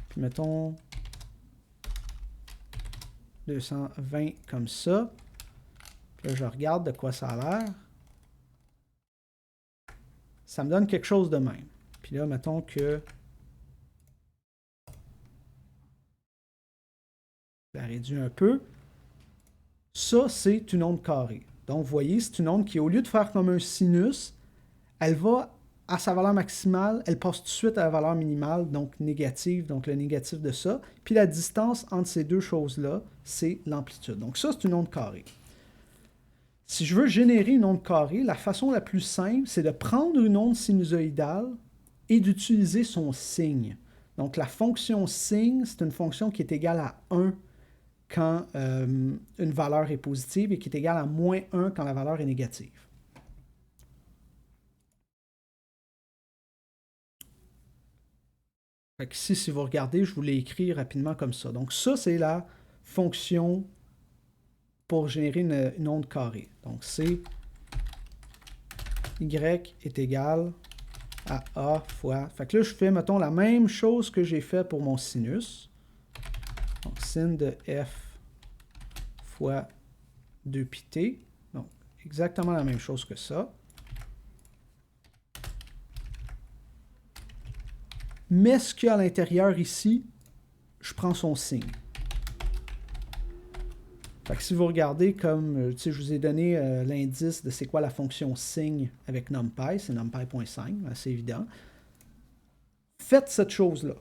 puis mettons 220 comme ça. Puis là, je regarde de quoi ça a l'air. Ça me donne quelque chose de même. Puis là, mettons que je la réduis un peu. Ça, c'est une onde carrée. Donc, vous voyez, c'est une onde qui, au lieu de faire comme un sinus, elle va à sa valeur maximale, elle passe tout de suite à la valeur minimale, donc négative, donc le négatif de ça. Puis la distance entre ces deux choses-là, c'est l'amplitude. Donc ça, c'est une onde carrée. Si je veux générer une onde carrée, la façon la plus simple, c'est de prendre une onde sinusoïdale et d'utiliser son signe. Donc la fonction signe, c'est une fonction qui est égale à 1 quand une valeur est positive et qui est égale à moins 1 quand la valeur est négative. Ici, si vous regardez, je vous l'ai écrit rapidement comme ça. Donc ça, c'est la fonction pour générer une onde carrée. Donc c'est y est égal à a fois... Fait que là, je fais, mettons, la même chose que j'ai fait pour mon sinus. Donc sin de f fois 2πt. Donc exactement la même chose que ça. Mais ce qu'il y a à l'intérieur ici, je prends son signe. Fait que si vous regardez, comme je vous ai donné l'indice de c'est quoi la fonction signe avec NumPy, c'est numpy.5, c'est évident. Faites cette chose-là.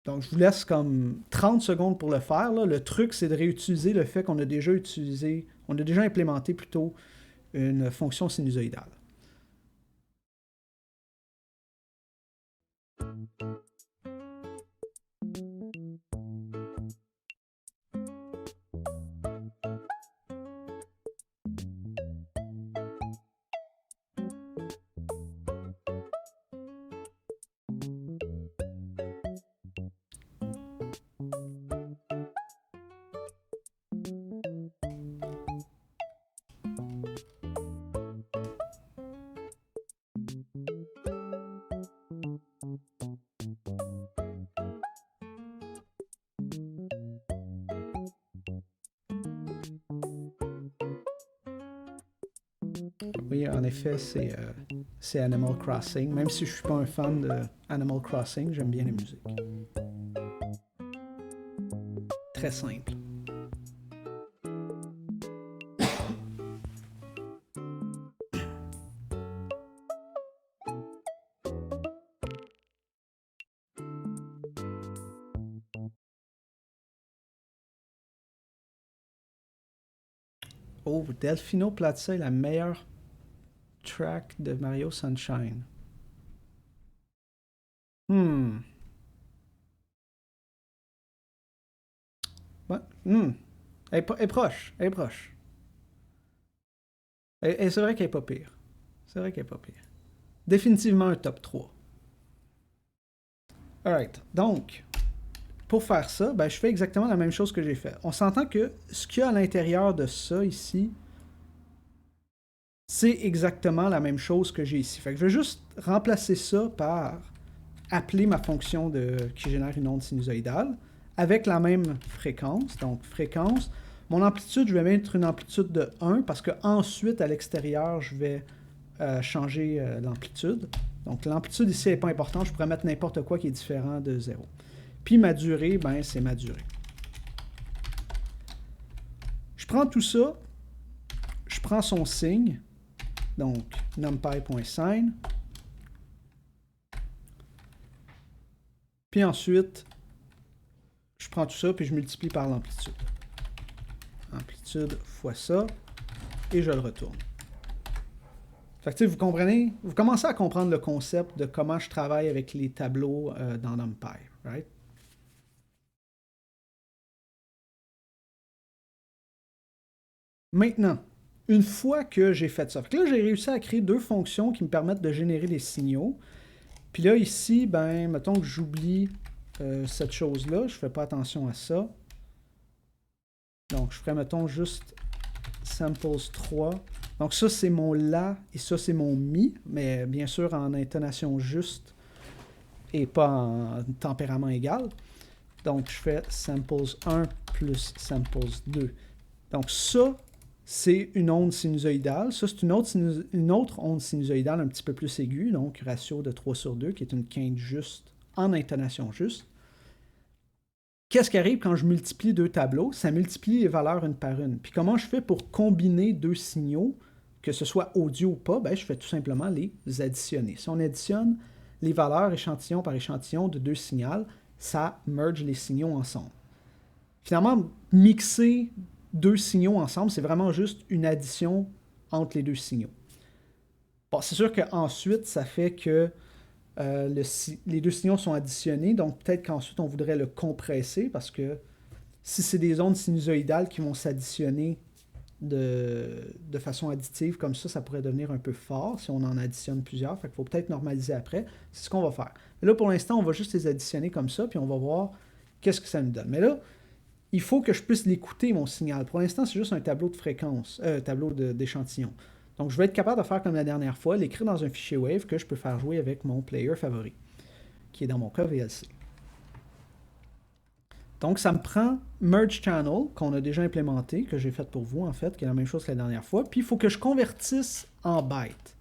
Donc, je vous laisse comme 30 secondes pour le faire. Là. Le truc, c'est de réutiliser le fait qu'on a déjà utilisé, on a déjà implémenté plutôt une fonction sinusoïdale. Oui, en effet, c'est Animal Crossing. Même si je ne suis pas un fan de Animal Crossing, j'aime bien les musiques. Très simple. Oh, Delfino Plaza est la meilleure track de Mario Sunshine. Ouais, Elle est proche. Elle est proche. Et c'est vrai qu'elle est pas pire. C'est vrai qu'elle est pas pire. Définitivement un top 3. Alright. Donc, pour faire ça, ben, je fais exactement la même chose que j'ai fait. On s'entend que ce qu'il y a à l'intérieur de ça ici, c'est exactement la même chose que j'ai ici. Fait que je vais juste remplacer ça par appeler ma fonction qui génère une onde sinusoïdale avec la même fréquence. Donc, fréquence. Mon amplitude, je vais mettre une amplitude de 1 parce qu'ensuite, à l'extérieur, je vais changer l'amplitude. Donc, l'amplitude ici n'est pas importante. Je pourrais mettre n'importe quoi qui est différent de 0. Puis ma durée, ben, c'est ma durée. Je prends tout ça. Je prends son signe. Donc, numpy.sign. Puis ensuite, je prends tout ça, puis je multiplie par l'amplitude. Amplitude fois ça, et je le retourne. Fait que, tu sais, vous comprenez, vous commencez à comprendre le concept de comment je travaille avec les tableaux dans NumPy, right? Maintenant, une fois que j'ai fait ça, fait que là, j'ai réussi à créer deux fonctions qui me permettent de générer des signaux. Puis là, ici, ben, mettons que j'oublie cette chose-là, je fais pas attention à ça. Donc, je ferais, mettons, juste samples 3. Donc, ça, c'est mon la et ça, c'est mon mi, mais bien sûr en intonation juste et pas en tempérament égal. Donc, je fais samples 1 plus samples 2. Donc, ça, c'est une onde sinusoïdale. Ça, c'est une autre onde sinusoïdale un petit peu plus aiguë, donc ratio de 3/2, qui est une quinte juste en intonation juste. Qu'est-ce qui arrive quand je multiplie deux tableaux? Ça multiplie les valeurs une par une. Puis comment je fais pour combiner deux signaux, que ce soit audio ou pas? Ben, je fais tout simplement les additionner. Si on additionne les valeurs échantillon par échantillon de deux signaux, ça merge les signaux ensemble. Finalement, mixer deux signaux ensemble, c'est vraiment juste une addition entre les deux signaux. Bon, c'est sûr qu'ensuite, ça fait que les deux signaux sont additionnés, donc peut-être qu'ensuite on voudrait le compresser parce que si c'est des ondes sinusoïdales qui vont s'additionner de façon additive comme ça pourrait devenir un peu fort si on en additionne plusieurs. Fait qu'il faut peut-être normaliser après. C'est ce qu'on va faire. Mais là, pour l'instant, on va juste les additionner comme ça, puis on va voir qu'est-ce que ça nous donne. Mais là, il faut que je puisse l'écouter, mon signal. Pour l'instant, c'est juste un tableau de fréquence, tableau d'échantillon. Donc, je vais être capable de faire comme la dernière fois, l'écrire dans un fichier Wave que je peux faire jouer avec mon player favori, qui est dans mon cas VLC. Donc, ça me prend Merge Channel, qu'on a déjà implémenté, que j'ai fait pour vous, en fait, qui est la même chose que la dernière fois. Puis, il faut que je convertisse en bytes.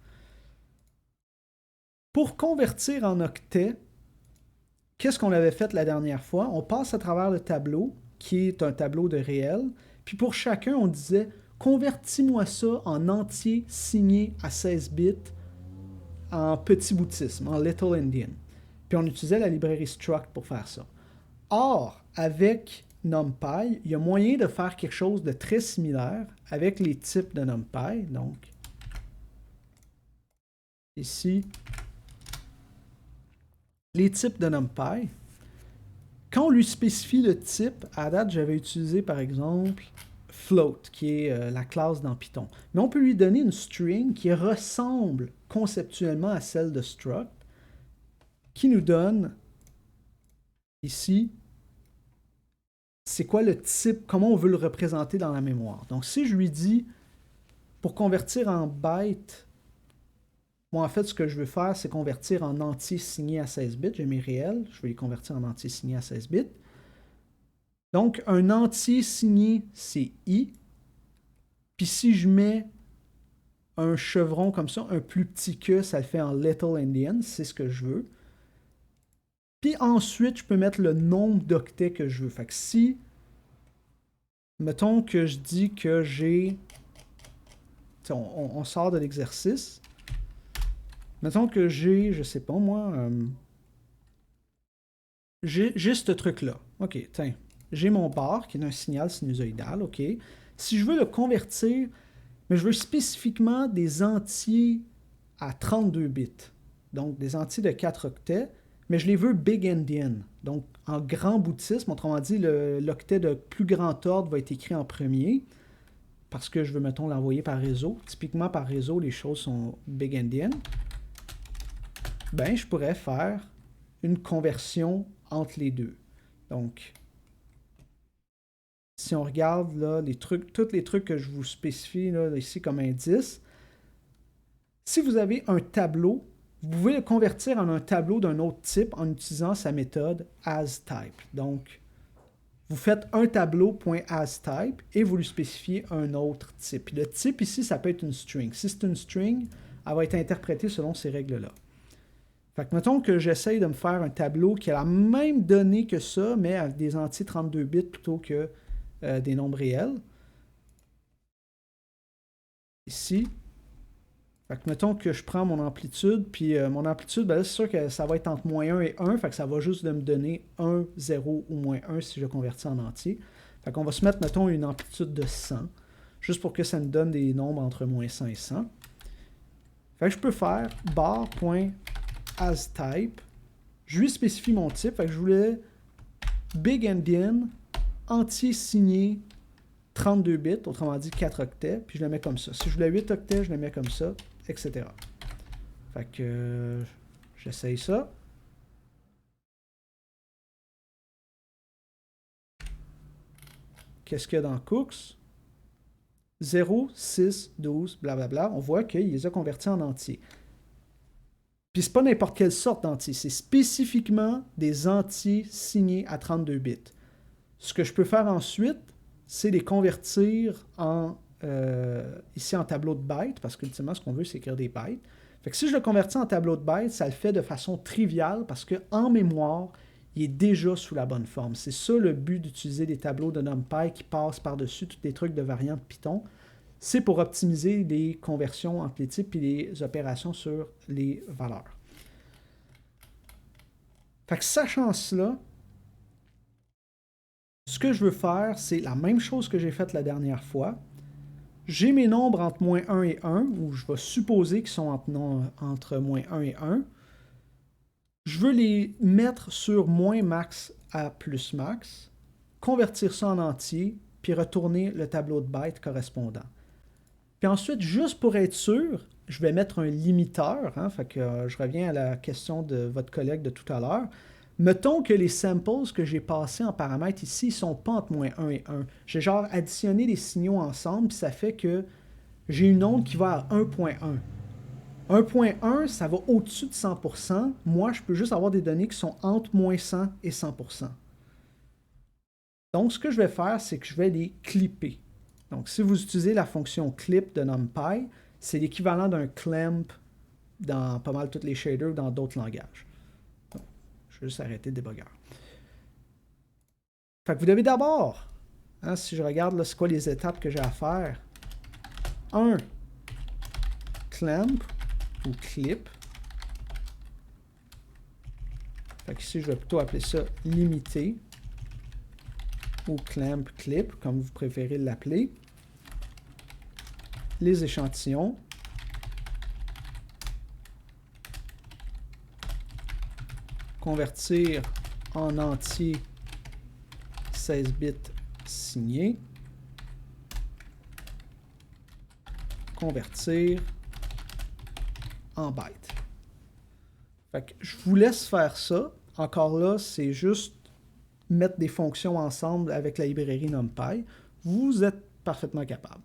Pour convertir en octet, qu'est-ce qu'on avait fait la dernière fois? On passe à travers le tableau, qui est un tableau de réel. Puis, pour chacun, on disait convertis-moi ça en entier signé à 16 bits en petit boutisme, en Little Endian. Puis on utilisait la librairie struct pour faire ça. Or, avec NumPy, il y a moyen de faire quelque chose de très similaire avec les types de NumPy. Donc, ici, les types de NumPy. Quand on lui spécifie le type, à date, j'avais utilisé par exemple float, qui est la classe dans Python. Mais on peut lui donner une string qui ressemble conceptuellement à celle de struct, qui nous donne ici, c'est quoi le type, comment on veut le représenter dans la mémoire. Donc si je lui dis, pour convertir en byte, moi en fait ce que je veux faire, c'est convertir en entier signé à 16 bits, j'ai mes réels, je vais les convertir en entier signé à 16 bits. Donc, un entier signé, c'est I. Puis si je mets un chevron comme ça, un plus petit que, ça le fait en Little Endian, c'est ce que je veux. Puis ensuite, je peux mettre le nombre d'octets que je veux. Fait que si, mettons que je dis que j'ai... On sort de l'exercice. Mettons que j'ai, je sais pas moi, j'ai ce truc-là. OK, tiens. J'ai mon bar qui est un signal sinusoïdal, OK. Si je veux le convertir, mais je veux spécifiquement des entiers à 32 bits. Donc des entiers de 4 octets, mais je les veux big endian. Donc en grand boutisme, autrement dit, l'octet de plus grand ordre va être écrit en premier, parce que je veux, mettons, l'envoyer par réseau. Typiquement par réseau, les choses sont big endian. Ben, je pourrais faire une conversion entre les deux. Donc, si on regarde là, tous les trucs que je vous spécifie là, ici comme indice, si vous avez un tableau, vous pouvez le convertir en un tableau d'un autre type en utilisant sa méthode asType. Donc, vous faites un tableau.asType et vous lui spécifiez un autre type. Le type ici, ça peut être une string. Si c'est une string, elle va être interprétée selon ces règles-là. Fait que mettons que j'essaye de me faire un tableau qui a la même donnée que ça, mais avec des entiers 32 bits plutôt que des nombres réels. Ici. Fait que mettons que je prends mon amplitude, puis mon amplitude, ben là, c'est sûr que ça va être entre -1 et 1, fait que ça va juste me donner 1, 0 ou -1 si je convertis en entier. Fait qu'on va se mettre, mettons, une amplitude de 100, juste pour que ça nous donne des nombres entre -100 et 100. Fait que je peux faire bar.asType. Je lui spécifie mon type. Fait que je voulais big endian, entier signé 32 bits, autrement dit 4 octets, puis je le mets comme ça. Si je voulais 8 octets, je le mets comme ça, etc. Fait que j'essaye ça. Qu'est-ce qu'il y a dans Cooks? 0, 6, 12, blablabla. On voit qu'il les a convertis en entiers. Puis c'est pas n'importe quelle sorte d'entier, c'est spécifiquement des entiers signés à 32 bits. Ce que je peux faire ensuite, c'est les convertir en ici en tableau de bytes, parce qu'ultimement, ce qu'on veut, c'est écrire des bytes. Fait que si je le convertis en tableau de bytes, ça le fait de façon triviale, parce qu'en mémoire, il est déjà sous la bonne forme. C'est ça le but d'utiliser des tableaux de NumPy qui passent par-dessus tous les trucs de variantes Python. C'est pour optimiser les conversions entre les types et les opérations sur les valeurs. Fait que sachant cela, ce que je veux faire, c'est la même chose que j'ai faite la dernière fois. J'ai mes nombres entre moins 1 et 1, ou je vais supposer qu'ils sont entre moins 1 et 1. Je veux les mettre sur moins max à plus max, convertir ça en entier, puis retourner le tableau de bytes correspondant. Puis ensuite, juste pour être sûr, je vais mettre un limiteur. Fait que je reviens à la question de votre collègue de tout à l'heure. Mettons que les samples que j'ai passés en paramètres ici ne sont pas entre moins 1 et 1. J'ai genre additionné les signaux ensemble, puis ça fait que j'ai une onde qui va à 1.1. 1.1, ça va au-dessus de 100%. Moi, je peux juste avoir des données qui sont entre moins 100 et 100%. Donc, ce que je vais faire, c'est que je vais les clipper. Donc, si vous utilisez la fonction clip de NumPy, c'est l'équivalent d'un clamp dans pas mal tous les shaders ou dans d'autres langages. Donc, je vais juste arrêter le débugger. Fait que vous devez d'abord, si je regarde, c'est quoi les étapes que j'ai à faire? 1. Clamp ou clip. Fait que ici, je vais plutôt appeler ça limité ou clamp clip, comme vous préférez l'appeler. Les échantillons. Convertir en entier 16 bits signés. Convertir en bytes. Fait que je vous laisse faire ça. Encore là, c'est juste mettre des fonctions ensemble avec la librairie NumPy. Vous êtes parfaitement capable.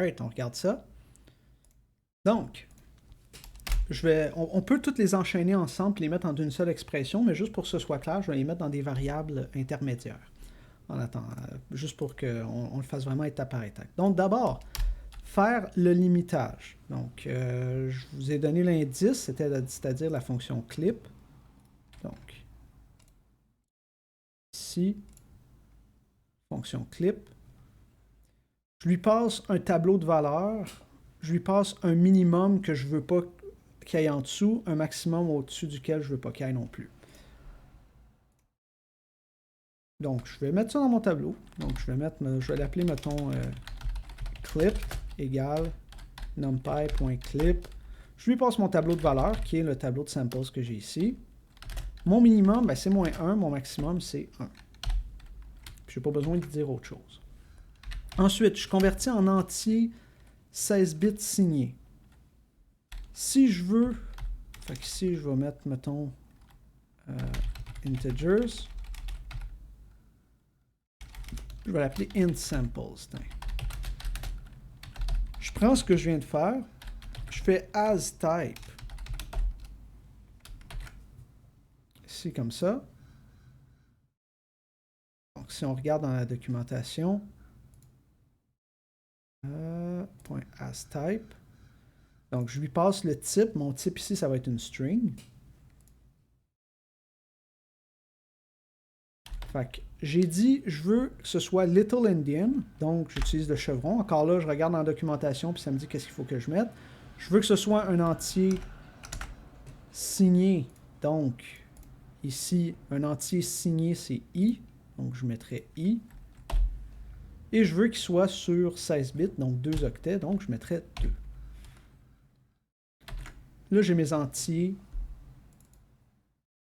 Alright, on regarde ça. Donc, on peut toutes les enchaîner ensemble et les mettre en une seule expression, mais juste pour que ce soit clair, je vais les mettre dans des variables intermédiaires. En attendant, juste pour qu'on le fasse vraiment étape par étape. Donc d'abord, faire le limitage. Donc, je vous ai donné l'indice, c'est-à-dire la fonction clip. Donc, ici, fonction clip. Je lui passe un tableau de valeurs. Je lui passe un minimum que je ne veux pas qu'il y ait en dessous, un maximum au-dessus duquel je ne veux pas qu'il y ait non plus. Donc, je vais mettre ça dans mon tableau. Donc, je vais l'appeler, mettons, clip égale numpy.clip. Je lui passe mon tableau de valeurs, qui est le tableau de samples que j'ai ici. Mon minimum, ben, c'est -1. Mon maximum, c'est 1. Je n'ai pas besoin de dire autre chose. Ensuite, je convertis en entier 16 bits signés. Si je veux... Fait qu'ici, je vais mettre, mettons, integers. Je vais l'appeler int samples. Je prends ce que je viens de faire. Je fais as type. Ici, comme ça. Donc, si on regarde dans la documentation, .asType. Donc, je lui passe le type. Mon type ici, ça va être une string. Fait que j'ai dit, je veux que ce soit Little Indian. Donc, j'utilise le chevron. Encore là, je regarde dans la documentation, puis ça me dit qu'est-ce qu'il faut que je mette. Je veux que ce soit un entier signé. Donc, ici, un entier signé, c'est I. Donc, je mettrai I. Et je veux qu'il soit sur 16 bits, donc 2 octets. Donc, je mettrai 2. Là, j'ai mes entiers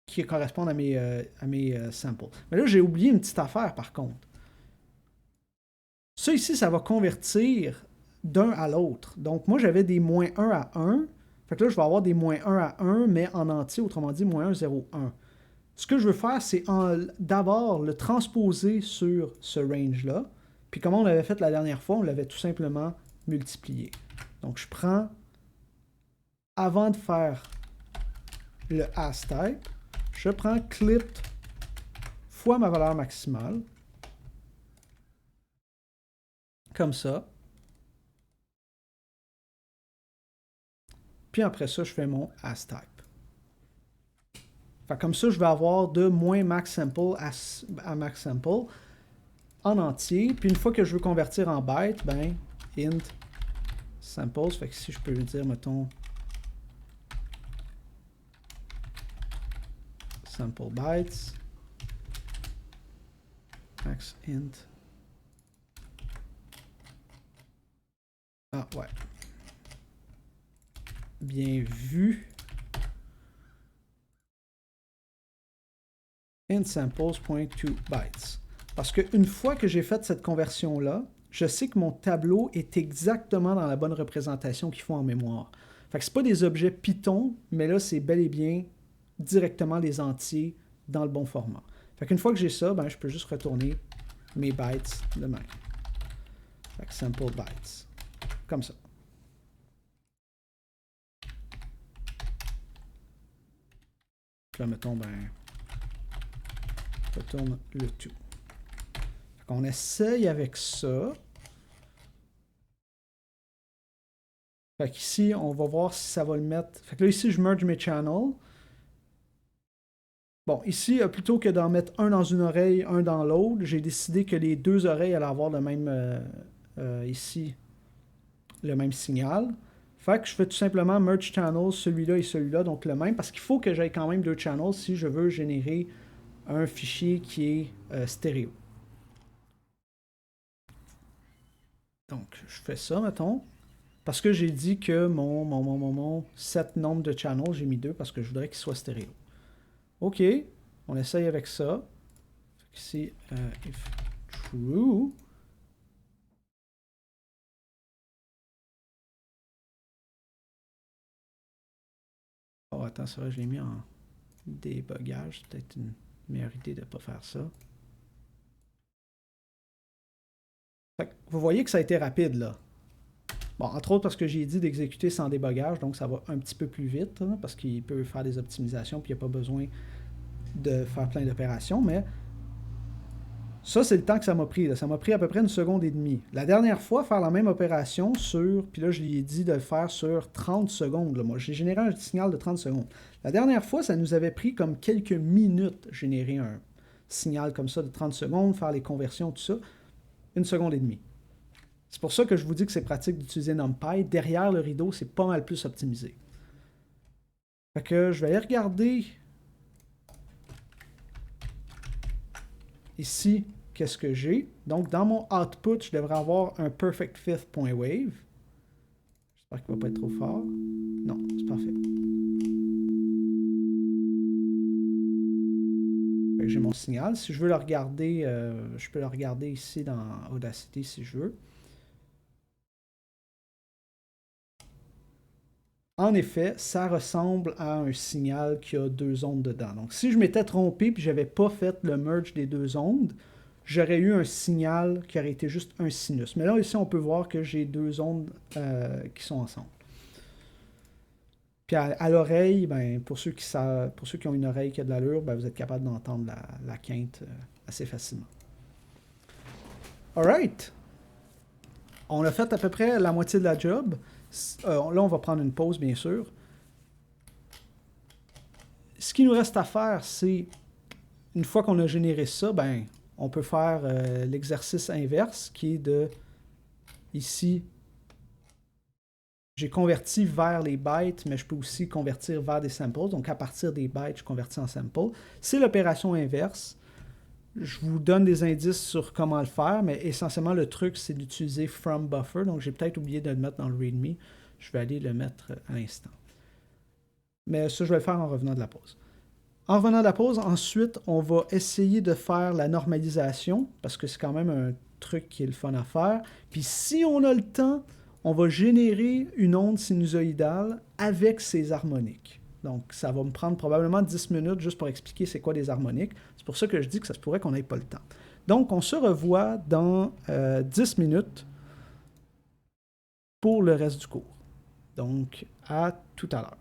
qui correspondent à mes samples. Mais là, j'ai oublié une petite affaire, par contre. Ça ici, ça va convertir d'un à l'autre. Donc, moi, j'avais des -1 à 1. Fait que là, je vais avoir des -1 à 1, mais en entier, autrement dit, -1, 0, 1. Ce que je veux faire, c'est d'abord le transposer sur ce range-là. Puis comme on l'avait fait la dernière fois, on l'avait tout simplement multiplié. Donc, je prends, avant de faire le asType, je prends clipped fois ma valeur maximale. Comme ça. Puis après ça, je fais mon asType. Fait comme ça, je vais avoir de -maxSample à maxSample en entier. Puis une fois que je veux convertir en byte, ben, int samples. Fait que si je peux lui dire, mettons, sample bytes, max int. Ah ouais. Bien vu. Int samples.toBytes. Parce qu'une fois que j'ai fait cette conversion-là, je sais que mon tableau est exactement dans la bonne représentation qu'il faut en mémoire. Fait que c'est pas des objets Python, mais là, c'est bel et bien directement les entiers dans le bon format. Fait qu'une fois que j'ai ça, ben, je peux juste retourner mes bytes de même. Fait que sample bytes. Comme ça. Puis là, mettons, ben, retourne le tout. Fait qu'on essaye avec ça. Fait qu'ici, on va voir si ça va le mettre. Fait que là, ici, je merge mes channels. Bon, ici, plutôt que d'en mettre un dans une oreille, un dans l'autre, j'ai décidé que les deux oreilles allaient avoir le même, ici, le même signal. Fait que je fais tout simplement merge channels, celui-là et celui-là, donc le même, parce qu'il faut que j'aille quand même deux channels si je veux générer un fichier qui est stéréo. Donc, je fais ça, mettons. Parce que j'ai dit que mon set nombre de channels, j'ai mis 2 parce que je voudrais qu'il soit stéréo. OK, on essaye avec ça. Ici, if true. Oh, attends, ça va, je l'ai mis en débugage. C'est peut-être une meilleure idée de ne pas faire ça. Fait que vous voyez que ça a été rapide, là. Bon, entre autres parce que j'ai dit d'exécuter sans débogage, donc ça va un petit peu plus vite, hein, parce qu'il peut faire des optimisations, puis il n'y a pas besoin de faire plein d'opérations, mais ça, c'est le temps que ça m'a pris. Là. Ça m'a pris à peu près 1 seconde et demie. La dernière fois, faire la même opération sur, puis là, je lui ai dit de le faire sur 30 secondes. Là. Moi, j'ai généré un signal de 30 secondes. La dernière fois, ça nous avait pris comme quelques minutes générer un signal comme ça de 30 secondes, faire les conversions, tout ça. 1 seconde et demie. C'est pour ça que je vous dis que c'est pratique d'utiliser NumPy. Derrière le rideau, c'est pas mal plus optimisé. Fait que je vais aller regarder ici qu'est-ce que j'ai. Donc, dans mon output, je devrais avoir un perfect fifth.wave. J'espère qu'il ne va pas être trop fort. Non, c'est parfait. J'ai mon signal. Si je veux le regarder, je peux le regarder ici dans Audacity si je veux. En effet, ça ressemble à un signal qui a 2 ondes dedans. Donc, si je m'étais trompé et je n'avais pas fait le merge des 2 ondes, j'aurais eu un signal qui aurait été juste un sinus. Mais là, ici, on peut voir que j'ai 2 ondes qui sont ensemble. Puis à l'oreille, ben, pour ceux qui ont une oreille qui a de l'allure, ben, vous êtes capable d'entendre la quinte assez facilement. Alright! On a fait à peu près la moitié de la job. Là, on va prendre une pause, bien sûr. Ce qui nous reste à faire, c'est, une fois qu'on a généré ça, ben, on peut faire l'exercice inverse, qui est de, ici, j'ai converti vers les bytes, mais je peux aussi convertir vers des samples. Donc, à partir des bytes, je convertis en samples. C'est l'opération inverse. Je vous donne des indices sur comment le faire, mais essentiellement, le truc, c'est d'utiliser from buffer. Donc, j'ai peut-être oublié de le mettre dans le README. Je vais aller le mettre à l'instant. Mais ça, je vais le faire en revenant de la pause. En revenant de la pause, ensuite, on va essayer de faire la normalisation, parce que c'est quand même un truc qui est le fun à faire. Puis si on a le temps, on va générer une onde sinusoïdale avec ses harmoniques. Donc, ça va me prendre probablement 10 minutes juste pour expliquer c'est quoi des harmoniques. C'est pour ça que je dis que ça se pourrait qu'on n'ait pas le temps. Donc, on se revoit dans 10 minutes pour le reste du cours. Donc, à tout à l'heure.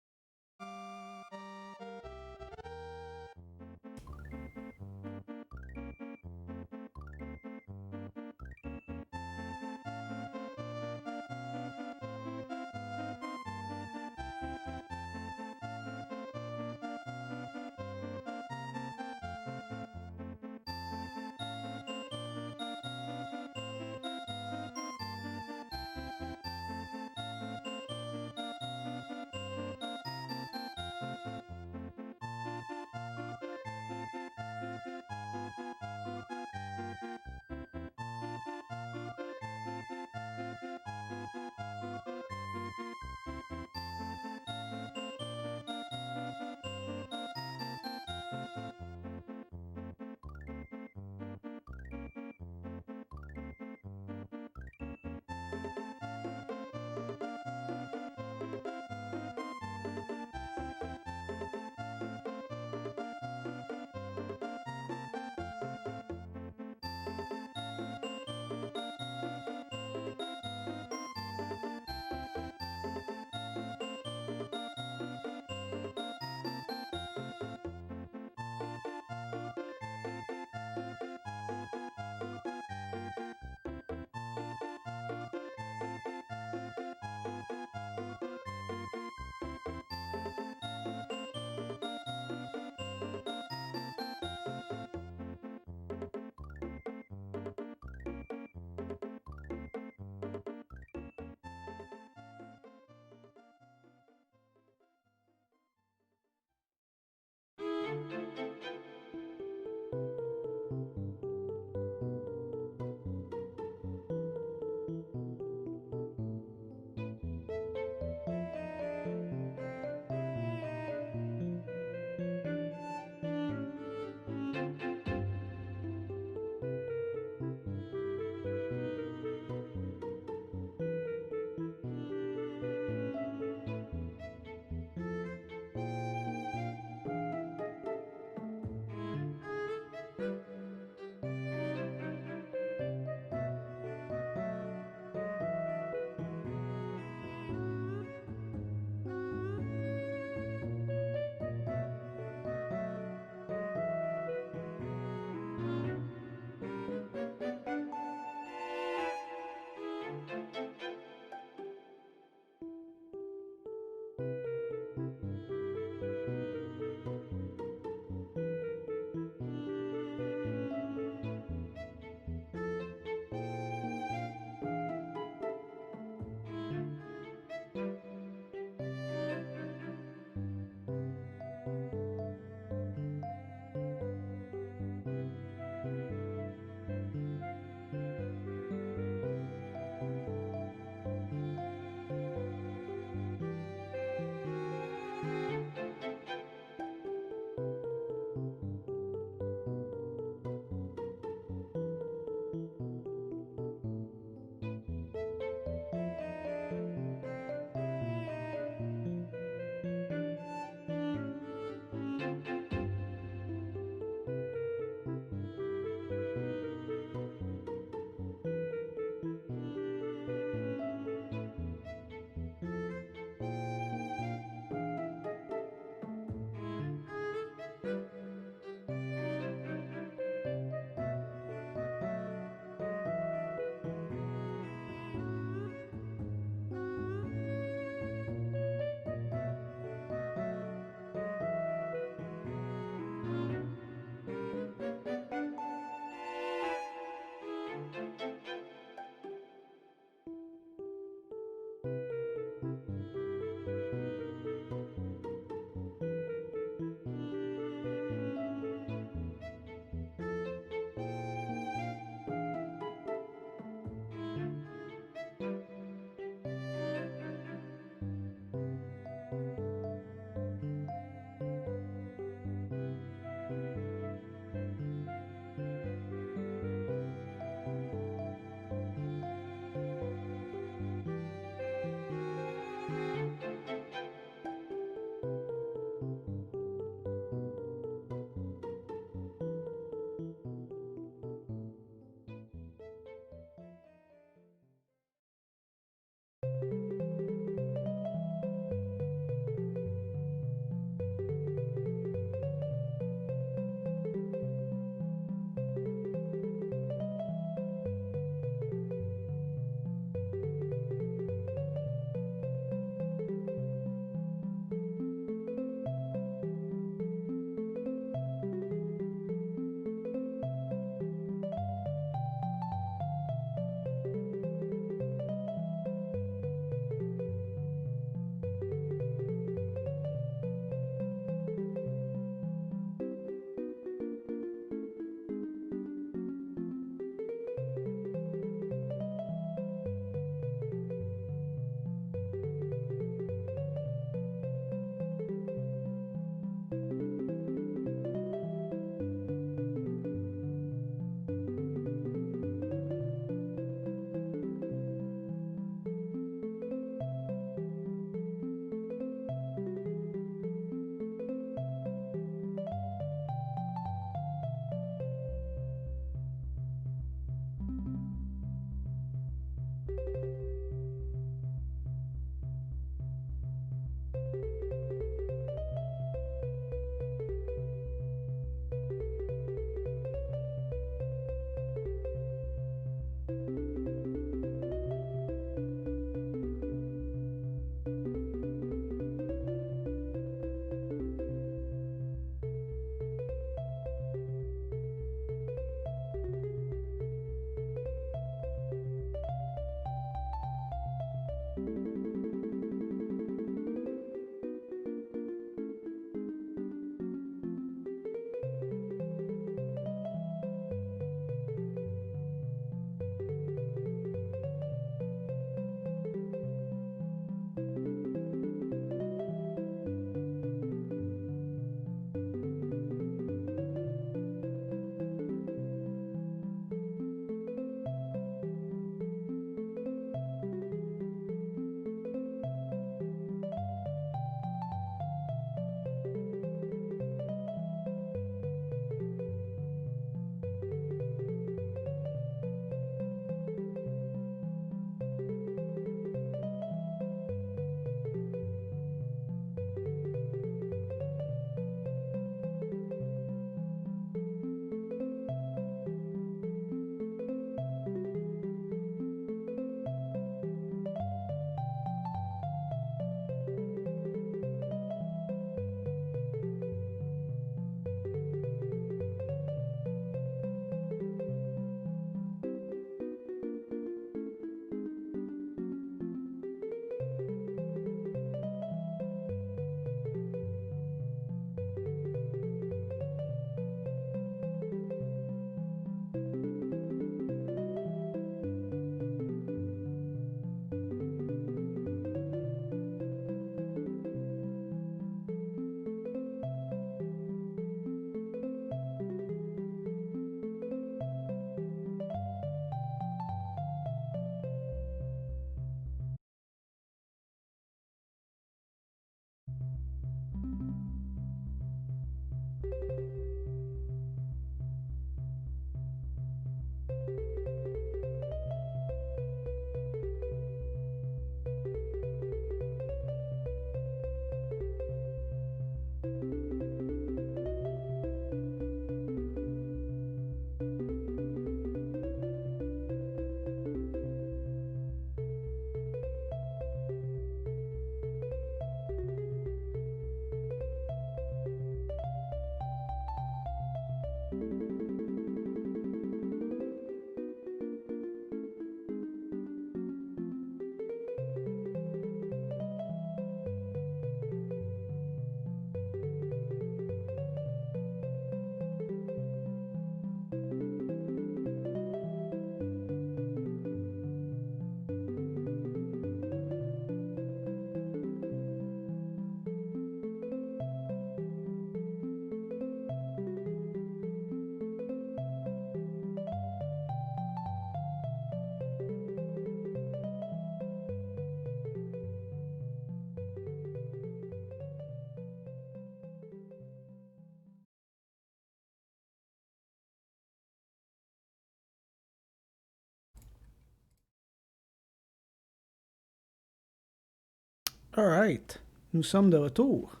Alright, nous sommes de retour.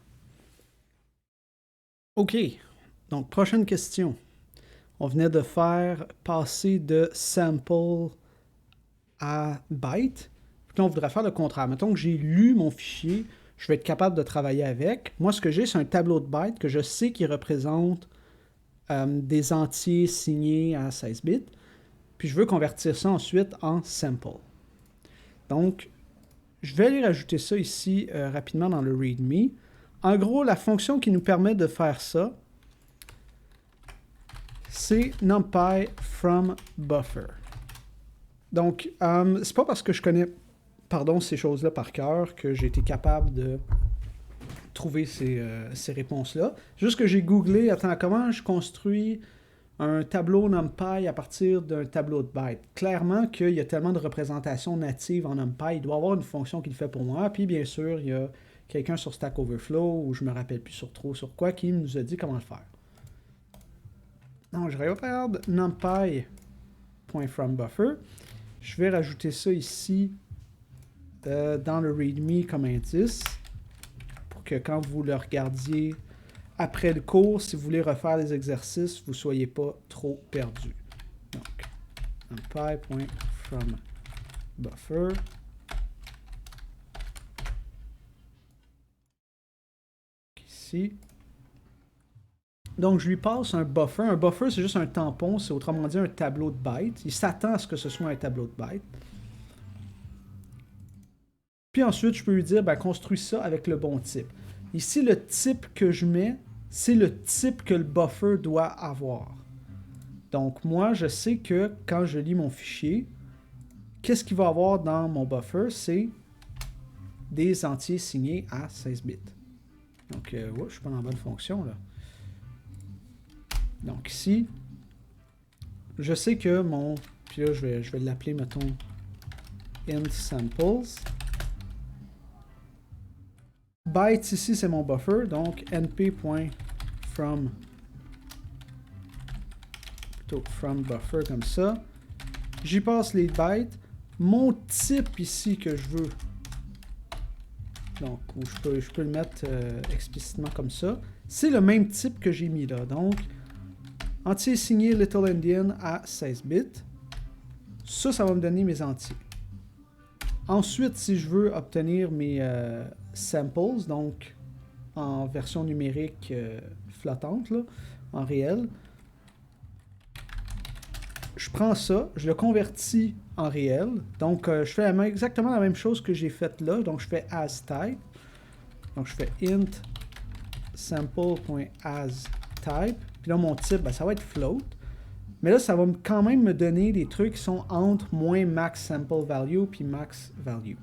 OK, donc prochaine question. On venait de faire passer de sample à byte. Puis là, on voudrait faire le contraire. Mettons que j'ai lu mon fichier, je vais être capable de travailler avec. Moi, ce que j'ai, c'est un tableau de bytes que je sais qui représente des entiers signés à 16 bits. Puis je veux convertir ça ensuite en sample. Donc, je vais aller rajouter ça ici rapidement dans le README. En gros, la fonction qui nous permet de faire ça, c'est numpy from buffer. Donc, c'est pas parce que je connais ces choses-là par cœur que j'ai été capable de trouver ces réponses-là. Juste que j'ai googlé, attends, comment je construis un tableau NumPy à partir d'un tableau de bytes. Clairement qu'il y a tellement de représentations natives en NumPy, il doit y avoir une fonction qui le fait pour moi. Puis bien sûr, il y a quelqu'un sur Stack Overflow, ou je me rappelle plus sur quoi, qui nous a dit comment le faire. Donc je regarde numpy.fromBuffer. Je vais rajouter ça ici dans le README comme indice pour que quand vous le regardiez après le cours, si vous voulez refaire les exercices, vous ne soyez pas trop perdu. Donc, numpy.fromBuffer. Ici. Donc, je lui passe un buffer. Un buffer, c'est juste un tampon, c'est autrement dit un tableau de bytes. Il s'attend à ce que ce soit un tableau de bytes. Puis ensuite, je peux lui dire, ben, construis ça avec le bon type. Ici, le type que je mets, c'est le type que le buffer doit avoir. Donc, moi, je sais que quand je lis mon fichier, qu'est-ce qu'il va avoir dans mon buffer? C'est des entiers signés à 16 bits. Donc, ouais, je ne suis pas dans la bonne fonction, là. Donc, ici, je sais que mon... Puis là, je vais l'appeler, mettons, int samples. Bytes ici, c'est mon buffer, donc np.from buffer comme ça. J'y passe les bytes. Mon type ici que je veux, donc je peux le mettre explicitement comme ça, c'est le même type que j'ai mis là. Donc, entier signé Little Indian à 16 bits. Ça va me donner mes entiers. Ensuite, si je veux obtenir mes samples, donc en version numérique flottante, là, en réel, je prends ça, je le convertis en réel. Donc, je fais exactement la même chose que j'ai faite là. Donc, je fais asType. Donc, je fais int sample.asType. Puis là, mon type, ben, ça va être float. Mais là, ça va quand même me donner des trucs qui sont entre moins max sample value puis max value.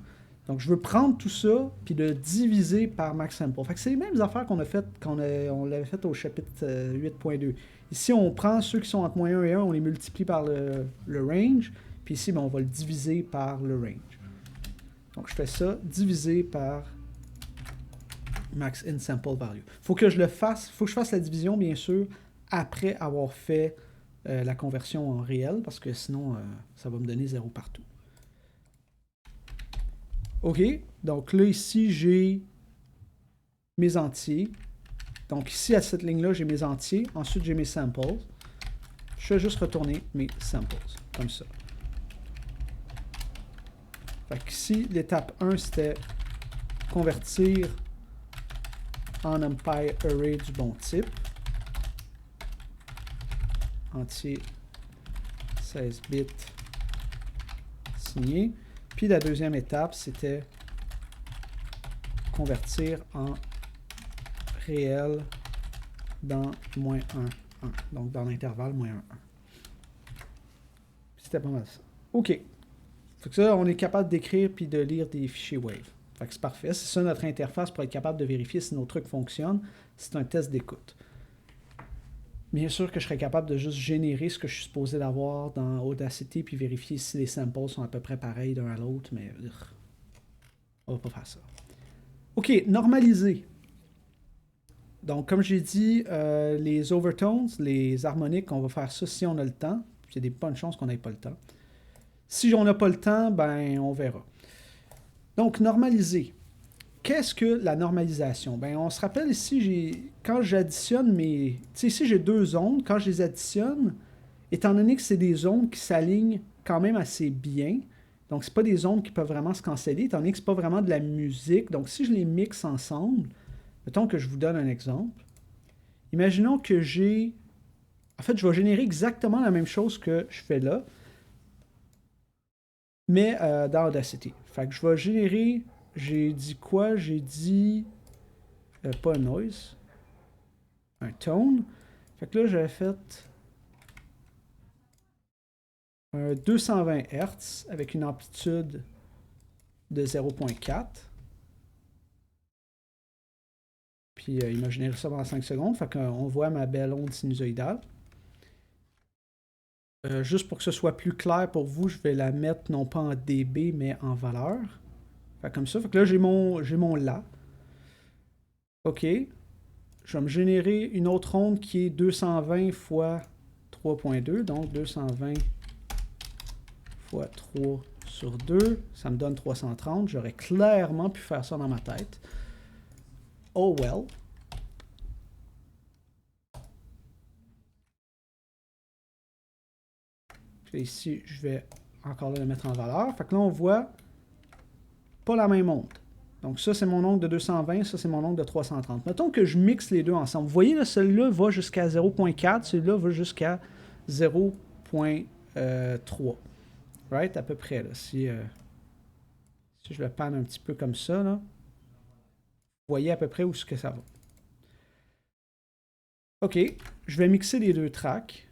Donc, je veux prendre tout ça puis le diviser par max sample. Fait que c'est les mêmes affaires qu'on a faites quand on l'avait fait au chapitre 8.2. Ici, on prend ceux qui sont entre moins 1 et 1, on les multiplie par le range. Puis ici, ben, on va le diviser par le range. Donc, je fais ça, divisé par max in sample value. Faut que je fasse la division, bien sûr, après avoir fait la conversion en réel, parce que sinon, ça va me donner 0 partout. OK, donc là, ici, j'ai mes entiers. Donc ici, à cette ligne-là, j'ai mes entiers. Ensuite, j'ai mes samples. Je vais juste retourner mes samples, comme ça. Fait qu'ici, l'étape 1, c'était convertir en NumPy array du bon type. Entier 16 bits signé. Puis la deuxième étape, c'était convertir en réel dans moins 1, 1. Donc dans l'intervalle moins 1, 1. C'était pas mal ça. OK. Fait que ça, on est capable d'écrire puis de lire des fichiers Wave. Fait que c'est parfait. C'est ça notre interface pour être capable de vérifier si nos trucs fonctionnent. C'est un test d'écoute. Bien sûr que je serais capable de juste générer ce que je suis supposé d'avoir dans Audacity puis vérifier si les samples sont à peu près pareils d'un à l'autre, mais on va pas faire ça. OK, normaliser. Donc, comme j'ai dit, les overtones, les harmoniques, on va faire ça si on a le temps. Il y a des bonnes chances qu'on n'ait pas le temps. Si on n'a pas le temps, ben on verra. Donc, normaliser. qu'est-ce que la normalisation? Ben, on se rappelle ici, quand j'additionne mes... Tu sais, ici, j'ai deux ondes. Quand je les additionne, étant donné que c'est des ondes qui s'alignent quand même assez bien, donc c'est pas des ondes qui peuvent vraiment se canceller, étant donné que c'est pas vraiment de la musique. Donc si je les mixe ensemble, mettons que je vous donne un exemple. Imaginons que j'ai... En fait, je vais générer exactement la même chose que je fais là, mais dans Audacity. Fait que je vais générer... J'ai dit quoi? J'ai dit... pas un noise. Un tone. Fait que là, j'avais fait... un 220 Hz avec une amplitude de 0.4. Puis il m'a généré ça pendant 5 secondes. Fait qu'on voit ma belle onde sinusoïdale. Juste pour que ce soit plus clair pour vous, je vais la mettre non pas en dB, mais en valeur. Fait comme ça. Fait que là, j'ai mon La. OK. Je vais me générer une autre onde qui est 220 fois 3.2. Donc 220 fois 3 sur 2. Ça me donne 330. J'aurais clairement pu faire ça dans ma tête. Oh well. Puis ici, je vais encore là le mettre en valeur. Fait que là, on voit pas la même onde. Donc ça, c'est mon onde de 220, ça, c'est mon onde de 330. Mettons que je mixe les deux ensemble. Vous voyez, là, celui-là va jusqu'à 0.4, celui-là va jusqu'à 0.3. Right? À peu près, là. Si je le panne un petit peu comme ça, là, vous voyez à peu près où est-ce que ça va. OK, je vais mixer les deux tracks.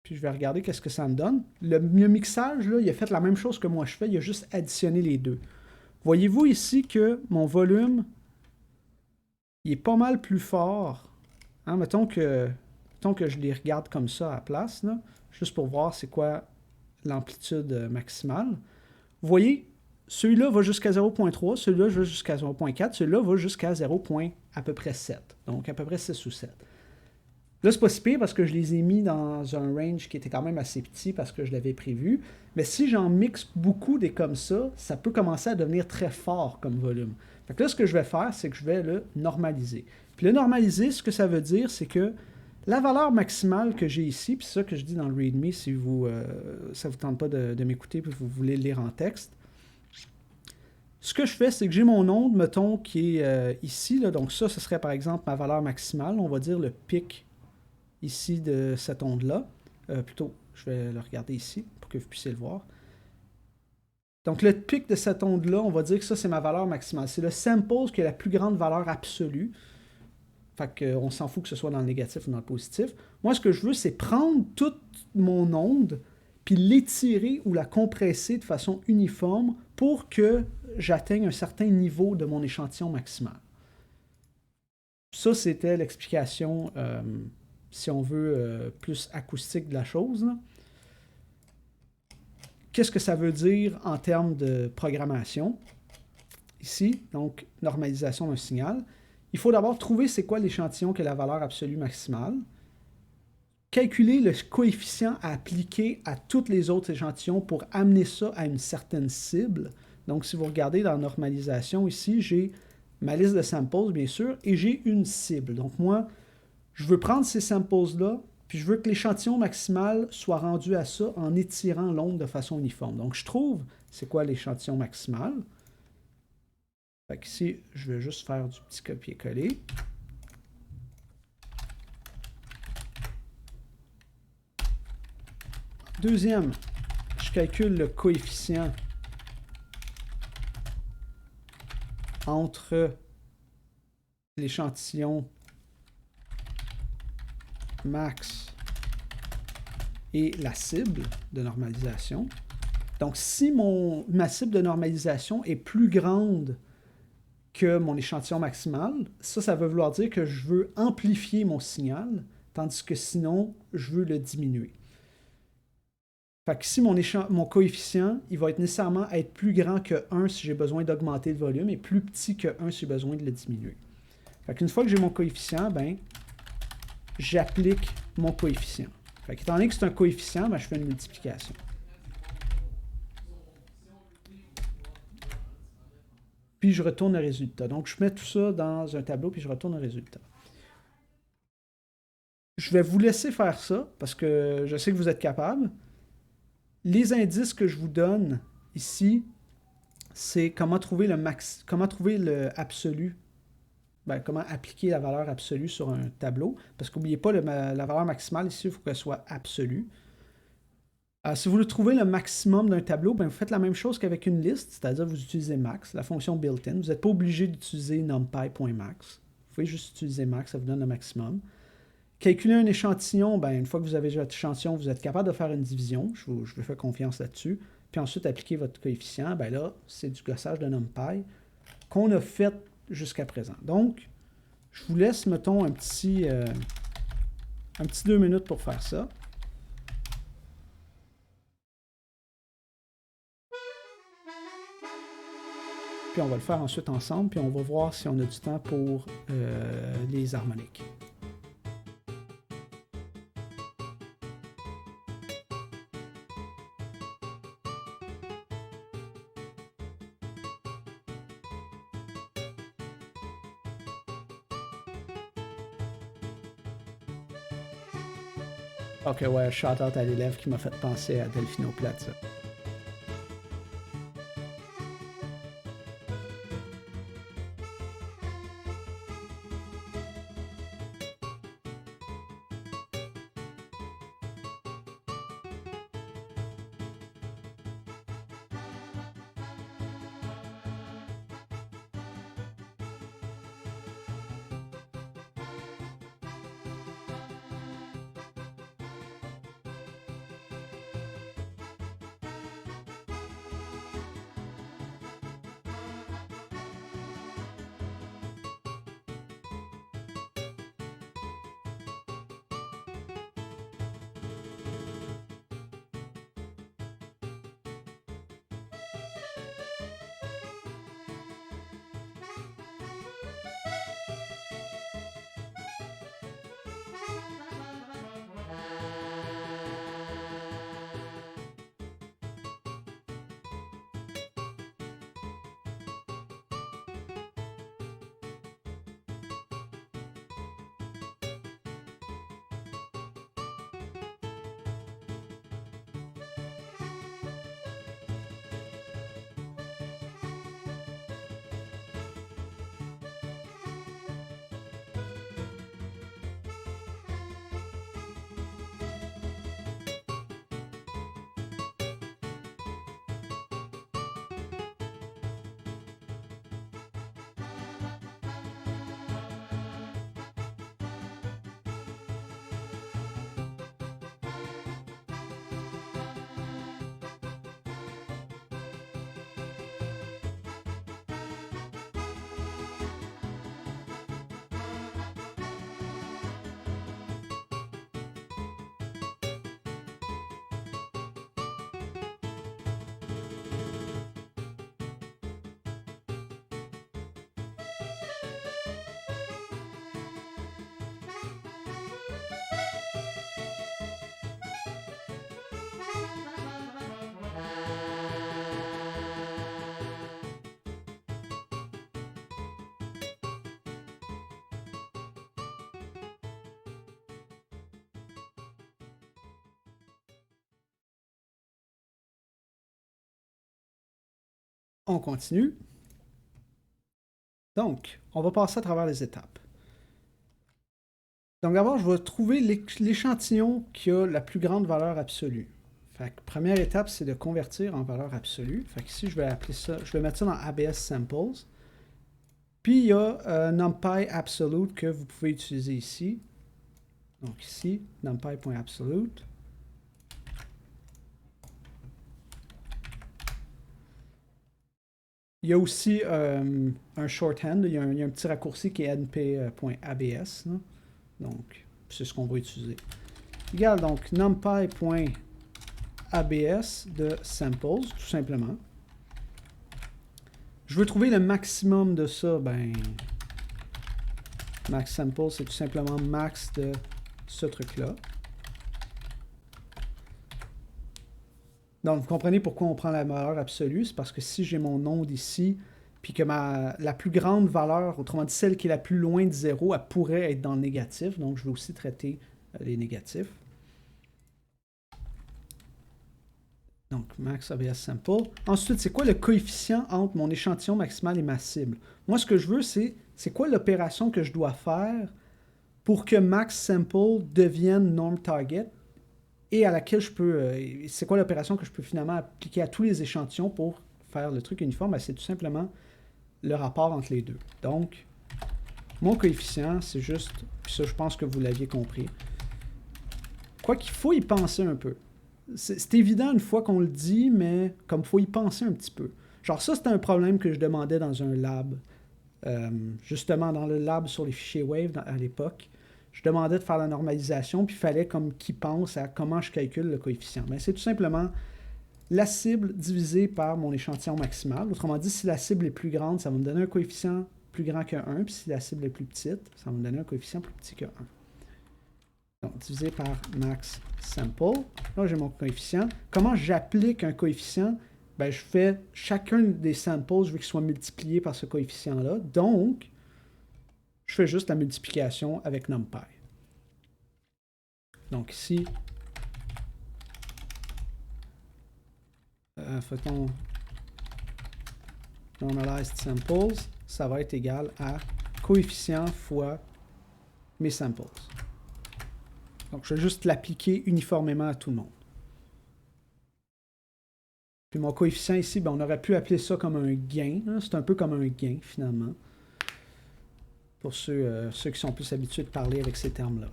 Puis je vais regarder qu'est-ce que ça me donne. Le mixage, là, il a fait la même chose que moi je fais, il a juste additionné les deux. Voyez-vous ici que mon volume, il est pas mal plus fort. Hein, mettons que je les regarde comme ça à la place, là, juste pour voir c'est quoi l'amplitude maximale. Vous voyez, celui-là va jusqu'à 0.3, celui-là va jusqu'à 0.4, celui-là va jusqu'à 0. à peu près 7. Donc à peu près 6 ou 7. Là, c'est pas si pire parce que je les ai mis dans un range qui était quand même assez petit parce que je l'avais prévu. Mais si j'en mixe beaucoup des comme ça, ça peut commencer à devenir très fort comme volume. Fait que là, ce que je vais faire, c'est que je vais le normaliser. Puis le normaliser, ce que ça veut dire, c'est que la valeur maximale que j'ai ici, puis c'est ça que je dis dans le README si ça ne vous tente pas de m'écouter puis vous voulez le lire en texte. Ce que je fais, c'est que j'ai mon onde, mettons, qui est ici. Là, donc ça, ce serait par exemple ma valeur maximale. On va dire le pic ici de cette onde-là. Plutôt, je vais le regarder ici pour que vous puissiez le voir. Donc le pic de cette onde-là, on va dire que ça, c'est ma valeur maximale. C'est le sample qui a la plus grande valeur absolue. Fait qu'on s'en fout que ce soit dans le négatif ou dans le positif. Moi, ce que je veux, c'est prendre toute mon onde puis l'étirer ou la compresser de façon uniforme pour que j'atteigne un certain niveau de mon échantillon maximal. Ça, c'était l'explication si on veut, plus acoustique de la chose. Qu'est-ce que ça veut dire en termes de programmation? Ici, donc, normalisation d'un signal. Il faut d'abord trouver c'est quoi l'échantillon qui a la valeur absolue maximale. Calculer le coefficient à appliquer à tous les autres échantillons pour amener ça à une certaine cible. Donc, si vous regardez dans normalisation ici, j'ai ma liste de samples, bien sûr, et j'ai une cible. Donc, moi, je veux prendre ces samples-là, puis je veux que l'échantillon maximal soit rendu à ça en étirant l'onde de façon uniforme. Donc, je trouve c'est quoi l'échantillon maximal. Fait qu'ici, je vais juste faire du petit copier-coller. Deuxième, je calcule le coefficient entre l'échantillon max et la cible de normalisation. Donc, si ma cible de normalisation est plus grande que mon échantillon maximal, ça veut vouloir dire que je veux amplifier mon signal, tandis que sinon, je veux le diminuer. Fait que si mon coefficient, il va être nécessairement être plus grand que 1 si j'ai besoin d'augmenter le volume et plus petit que 1 si j'ai besoin de le diminuer. Fait qu'une fois que j'ai mon coefficient, ben, j'applique mon coefficient. Fait qu'étant donné que c'est un coefficient, ben, je fais une multiplication. puis je retourne le résultat. Donc, je mets tout ça dans un tableau, puis je retourne le résultat. Je vais vous laisser faire ça, parce que je sais que vous êtes capable. Les indices que je vous donne ici, c'est comment trouver comment trouver le absolu. Ben, comment appliquer la valeur absolue sur un tableau. Parce qu'oubliez pas, la valeur maximale ici, il faut qu'elle soit absolue. Si vous voulez trouver le maximum d'un tableau, ben, vous faites la même chose qu'avec une liste, c'est-à-dire vous utilisez max, la fonction built-in. Vous n'êtes pas obligé d'utiliser numpy.max. Vous pouvez juste utiliser max, ça vous donne le maximum. Calculer un échantillon, ben, une fois que vous avez votre échantillon, vous êtes capable de faire une division. Je vous fais confiance là-dessus. Puis ensuite, appliquer votre coefficient. Ben là, c'est du gossage de NumPy qu'on a fait jusqu'à présent. Donc, je vous laisse, mettons, un petit 2 minutes pour faire ça. Puis on va le faire ensuite ensemble, puis on va voir si on a du temps pour les harmoniques. Ok, ouais, shout-out à l'élève qui m'a fait penser à Delphino Plaza. On continue. Donc, on va passer à travers les étapes. Donc d'abord, je vais trouver l'échantillon qui a la plus grande valeur absolue. Fait que première étape, c'est de convertir en valeur absolue. Fait que ici, je vais appeler ça, je vais mettre ça dans ABS Samples. Puis il y a NumPy Absolute que vous pouvez utiliser ici. Donc ici, numpy.absolute. Il y a aussi un shorthand, il y a un petit raccourci qui est np.abs. Donc, c'est ce qu'on va utiliser. Égal donc numpy.abs de samples, tout simplement. Je veux trouver le maximum de ça, ben max sample, c'est tout simplement max de ce truc-là. Donc, vous comprenez pourquoi on prend la valeur absolue, c'est parce que si j'ai mon node ici, puis que la plus grande valeur, autrement dit celle qui est la plus loin de 0, elle pourrait être dans le négatif. Donc je vais aussi traiter les négatifs. Donc max ABS sample. Ensuite, c'est quoi le coefficient entre mon échantillon maximal et ma cible? Moi, ce que je veux, c'est quoi l'opération que je dois faire pour que max sample devienne norm target et à laquelle je peux... c'est quoi l'opération que je peux finalement appliquer à tous les échantillons pour faire le truc uniforme? Ben, c'est tout simplement le rapport entre les deux. Donc, mon coefficient, c'est juste... Puis ça, je pense que vous l'aviez compris. Quoi qu'il faut y penser un peu. C'est évident une fois qu'on le dit, mais comme il faut y penser un petit peu. Genre ça, c'était un problème que je demandais dans un lab. Justement, dans le lab sur les fichiers Wave à l'époque. Je demandais de faire la normalisation, puis il fallait comme qu'il pense à comment je calcule le coefficient. Mais c'est tout simplement la cible divisée par mon échantillon maximal. Autrement dit, si la cible est plus grande, ça va me donner un coefficient plus grand que 1, puis si la cible est plus petite, ça va me donner un coefficient plus petit que 1. Donc, divisé par max sample. Là, j'ai mon coefficient. Comment j'applique un coefficient? Ben, je fais chacun des samples, je veux qu'il soit multiplié par ce coefficient-là. Donc, je fais juste la multiplication avec NumPy. Donc ici, faisons normalized samples, ça va être égal à coefficient fois mes samples. Donc je vais juste l'appliquer uniformément à tout le monde. Puis mon coefficient ici, ben, on aurait pu appeler ça comme un gain. Hein? C'est un peu comme un gain finalement. Pour ceux qui sont plus habitués de parler avec ces termes-là.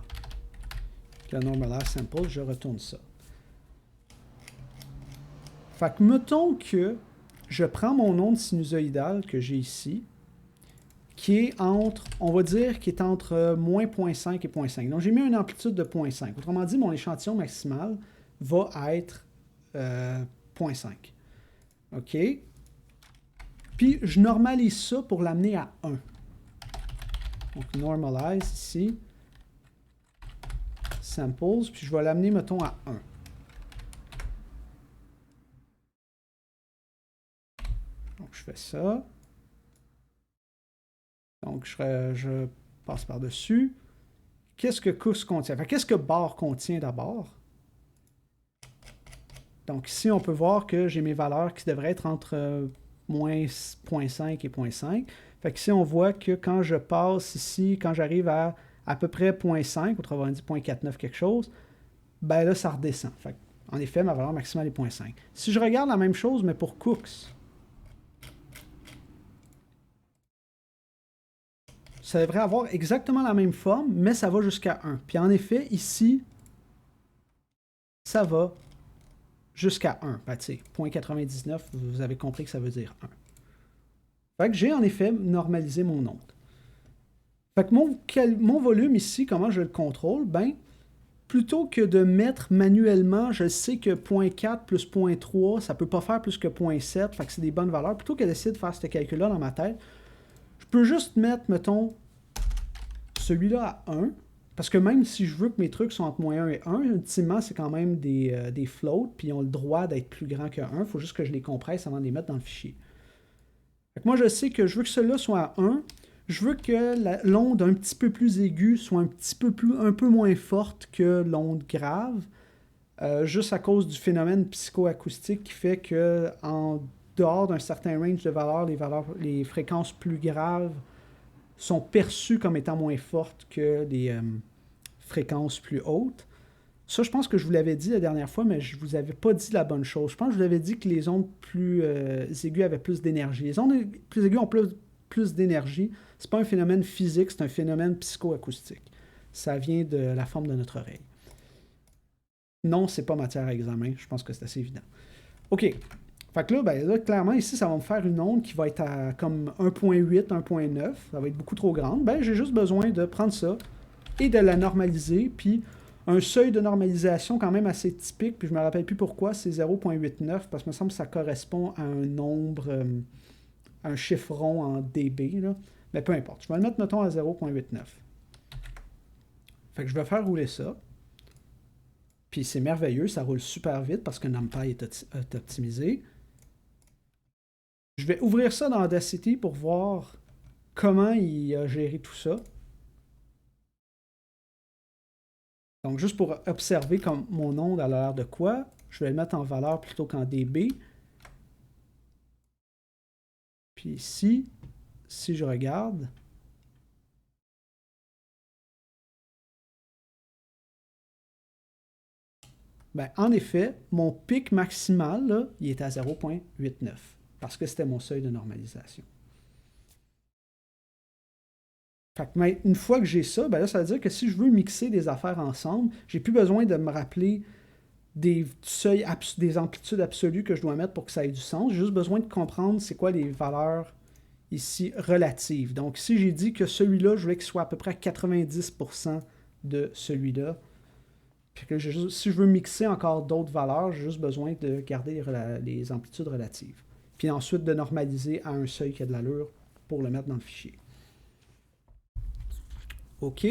Le normalized sample, je retourne ça. Fait que mettons que je prends mon onde sinusoïdale que j'ai ici, qui est entre, on va dire, qui est entre moins 0.5 et 0.5. Donc j'ai mis une amplitude de 0.5. Autrement dit, mon échantillon maximal va être 0.5. OK? Puis je normalise ça pour l'amener à 1. Donc normalize ici. Samples, puis je vais l'amener, mettons, à 1. Donc, je fais ça. Donc, je passe par-dessus. Qu'est-ce que cous contient? Enfin, qu'est-ce que bar contient d'abord? Donc, ici, on peut voir que j'ai mes valeurs qui devraient être entre moins 0.5 et 0.5. Fait qu'ici, on voit que quand je passe ici, quand j'arrive à peu près 0.5, autrement dit 0.49 quelque chose, ben là, ça redescend. Fait, en effet, ma valeur maximale est 0.5. Si je regarde la même chose, mais pour Cooks, ça devrait avoir exactement la même forme, mais ça va jusqu'à 1. Puis en effet, ici, ça va jusqu'à 1. Ben, tu sais, 0.99, vous avez compris que ça veut dire 1. Fait que j'ai en effet normalisé mon onde. Fait que mon volume ici, comment je le contrôle? Ben, plutôt que de mettre manuellement, je sais que 0.4 plus 0.3, ça ne peut pas faire plus que 0.7, fait que c'est des bonnes valeurs. Plutôt que d'essayer de faire ce calcul-là dans ma tête, je peux juste mettre, mettons, celui-là à 1, parce que même si je veux que mes trucs sont entre moins 1 et 1, ultimement, c'est quand même des floats, puis ils ont le droit d'être plus grands que 1. Il faut juste que je les compresse avant de les mettre dans le fichier. Fait que moi, je sais que je veux que celui-là soit à 1. Je veux que l'onde un petit peu plus aiguë soit un peu moins forte que l'onde grave, juste à cause du phénomène psychoacoustique qui fait que en dehors d'un certain range de valeurs, les fréquences plus graves sont perçues comme étant moins fortes que les fréquences plus hautes. Ça, je pense que je vous l'avais dit la dernière fois, mais je ne vous avais pas dit la bonne chose. Je pense que je vous avais dit que les ondes plus aiguës avaient plus d'énergie. Les ondes plus aiguës ont plus d'énergie. Ce n'est pas un phénomène physique, c'est un phénomène psychoacoustique. Ça vient de la forme de notre oreille. Non, c'est pas matière à examen. Je pense que c'est assez évident. OK. Fait que là, ben, là, clairement, ici, ça va me faire une onde qui va être à comme 1.8, 1.9. Ça va être beaucoup trop grande. Ben, j'ai juste besoin de prendre ça et de la normaliser. Puis un seuil de normalisation quand même assez typique. Puis je me rappelle plus pourquoi, c'est 0.89 parce que me semble que ça correspond à un nombre, un chiffre rond en dB. Là. Mais peu importe. Je vais le mettre, mettons, à 0.89. Fait que je vais faire rouler ça. Puis c'est merveilleux, ça roule super vite parce que NumPy est optimisé. Je vais ouvrir ça dans Audacity pour voir comment il a géré tout ça. Donc, juste pour observer comme mon onde a l'air de quoi, je vais le mettre en valeur plutôt qu'en dB. Puis ici, si je regarde, ben, en effet, mon pic maximal, là, il est à 0,89 parce que c'était mon seuil de normalisation. Fait que une fois que j'ai ça, ben là, ça veut dire que si je veux mixer des affaires ensemble, j'ai plus besoin de me rappeler des seuils, des amplitudes absolues que je dois mettre pour que ça ait du sens. J'ai juste besoin de comprendre c'est quoi les valeurs ici relatives. Donc, si j'ai dit que celui-là, je voulais qu'il soit à peu près à 90% de celui-là, puis que si je veux mixer encore d'autres valeurs, j'ai juste besoin de garder les amplitudes relatives. Puis ensuite de normaliser à un seuil qui a de l'allure pour le mettre dans le fichier. OK.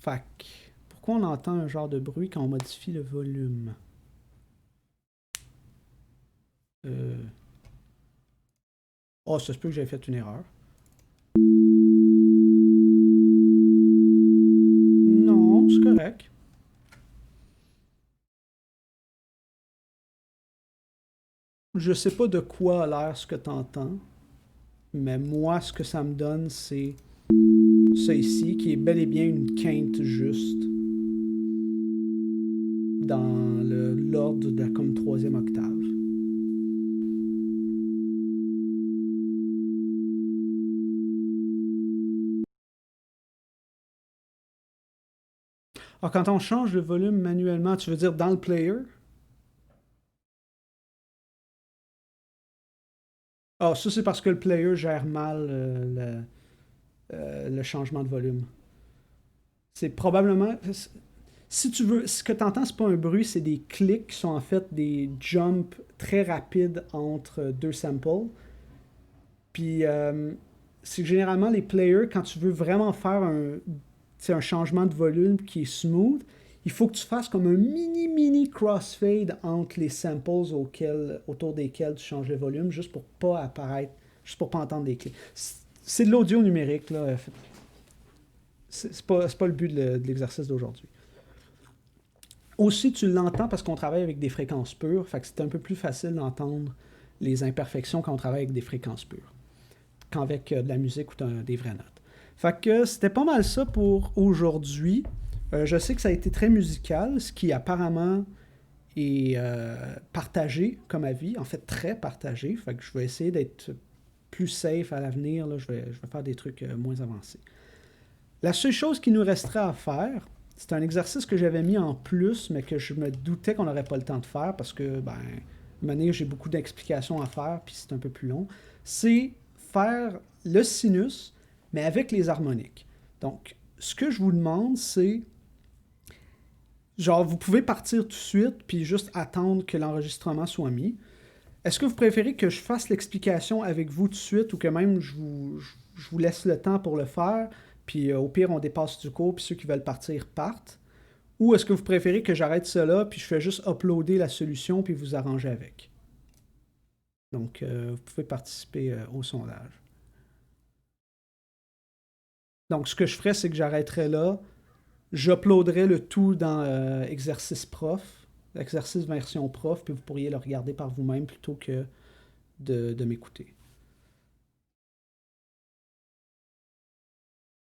Fait que, pourquoi on entend un genre de bruit quand on modifie le volume? Oh, ça se peut que j'avais fait une erreur. Non, c'est correct. Je sais pas de quoi a l'air ce que tu entends, mais moi, ce que ça me donne, c'est ça ici, qui est bel et bien une quinte juste dans l'ordre de la comme troisième octave. Alors, quand on change le volume manuellement, tu veux dire dans le player? Ah, ça, c'est parce que le player gère mal le changement de volume. C'est probablement... Si tu veux, ce que tu entends, c'est pas un bruit, c'est des clics qui sont en fait des jumps très rapides entre deux samples. Puis, c'est généralement les players, quand tu veux vraiment faire un changement de volume qui est smooth, il faut que tu fasses comme un mini crossfade entre les samples autour desquels tu changes le volume, juste pour pas apparaître, juste pour pas entendre des clics. C'est de l'audio numérique, là. C'est pas le but de l'exercice d'aujourd'hui. Aussi, tu l'entends parce qu'on travaille avec des fréquences pures, fait que c'est un peu plus facile d'entendre les imperfections quand on travaille avec des fréquences pures qu'avec de la musique ou des vraies notes. Fait que c'était pas mal ça pour aujourd'hui. Je sais que ça a été très musical, ce qui apparemment est partagé comme avis, en fait très partagé. Fait que je vais essayer d'être plus safe à l'avenir. Je vais faire des trucs moins avancés. La seule chose qui nous restera à faire, c'est un exercice que j'avais mis en plus, mais que je me doutais qu'on n'aurait pas le temps de faire parce que, ben, maintenant, j'ai beaucoup d'explications à faire, puis c'est un peu plus long. C'est faire le sinus, mais avec les harmoniques. Donc, ce que je vous demande, c'est... Genre, vous pouvez partir tout de suite, puis juste attendre que l'enregistrement soit mis. Est-ce que vous préférez que je fasse l'explication avec vous tout de suite, ou que même je vous laisse le temps pour le faire, puis au pire, on dépasse du cours, puis ceux qui veulent partir partent? Ou est-ce que vous préférez que j'arrête cela, puis je fais juste uploader la solution, puis vous arranger avec? Donc, vous pouvez participer au sondage. Donc, ce que je ferais, c'est que j'arrêterais là. J'uploaderai le tout dans exercice prof, exercice version prof, puis vous pourriez le regarder par vous-même plutôt que de m'écouter.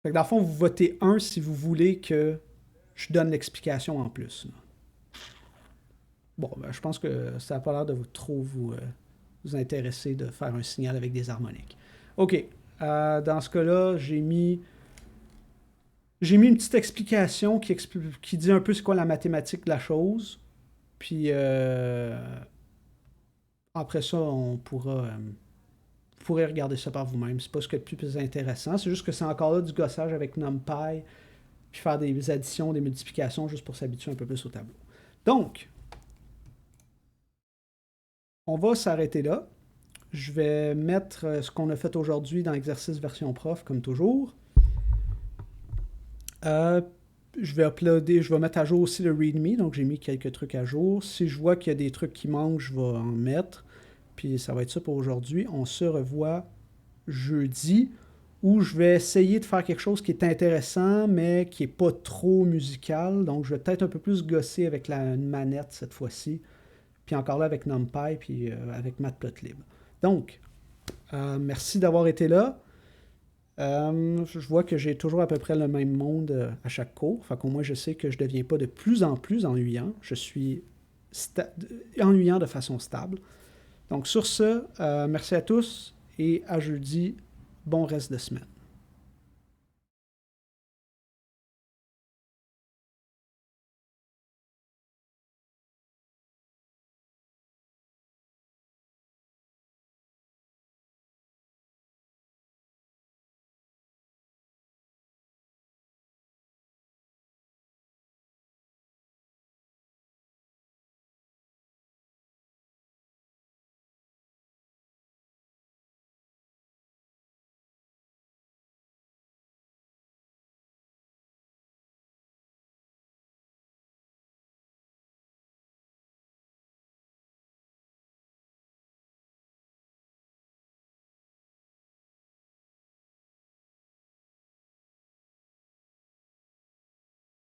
Fait que dans le fond, vous votez 1 si vous voulez que je donne l'explication en plus. Là. Bon, ben, je pense que ça n'a pas l'air de trop vous intéresser de faire un signal avec des harmoniques. OK. Dans ce cas-là, j'ai mis une petite explication qui dit un peu c'est quoi la mathématique de la chose. Puis après ça, vous pourrez regarder ça par vous-même. C'est pas ce qui est le plus intéressant. C'est juste que c'est encore là du gossage avec NumPy, puis faire des additions, des multiplications, juste pour s'habituer un peu plus au tableau. Donc, on va s'arrêter là. Je vais mettre ce qu'on a fait aujourd'hui dans l'exercice version prof, comme toujours. Je vais uploader, je vais mettre à jour aussi le README, donc j'ai mis quelques trucs à jour. Si je vois qu'il y a des trucs qui manquent, je vais en mettre. Puis ça va être ça pour aujourd'hui. On se revoit jeudi où je vais essayer de faire quelque chose qui est intéressant, mais qui n'est pas trop musical. Donc je vais peut-être un peu plus gosser avec une manette cette fois-ci. Puis encore là avec NumPy, puis avec Matplotlib. Donc, merci d'avoir été là. Je vois que j'ai toujours à peu près le même monde à chaque cours. Fait qu'au moins, je sais que je ne deviens pas de plus en plus ennuyant. Je suis ennuyant de façon stable. Donc, sur ce, merci à tous et à jeudi. Bon reste de semaine.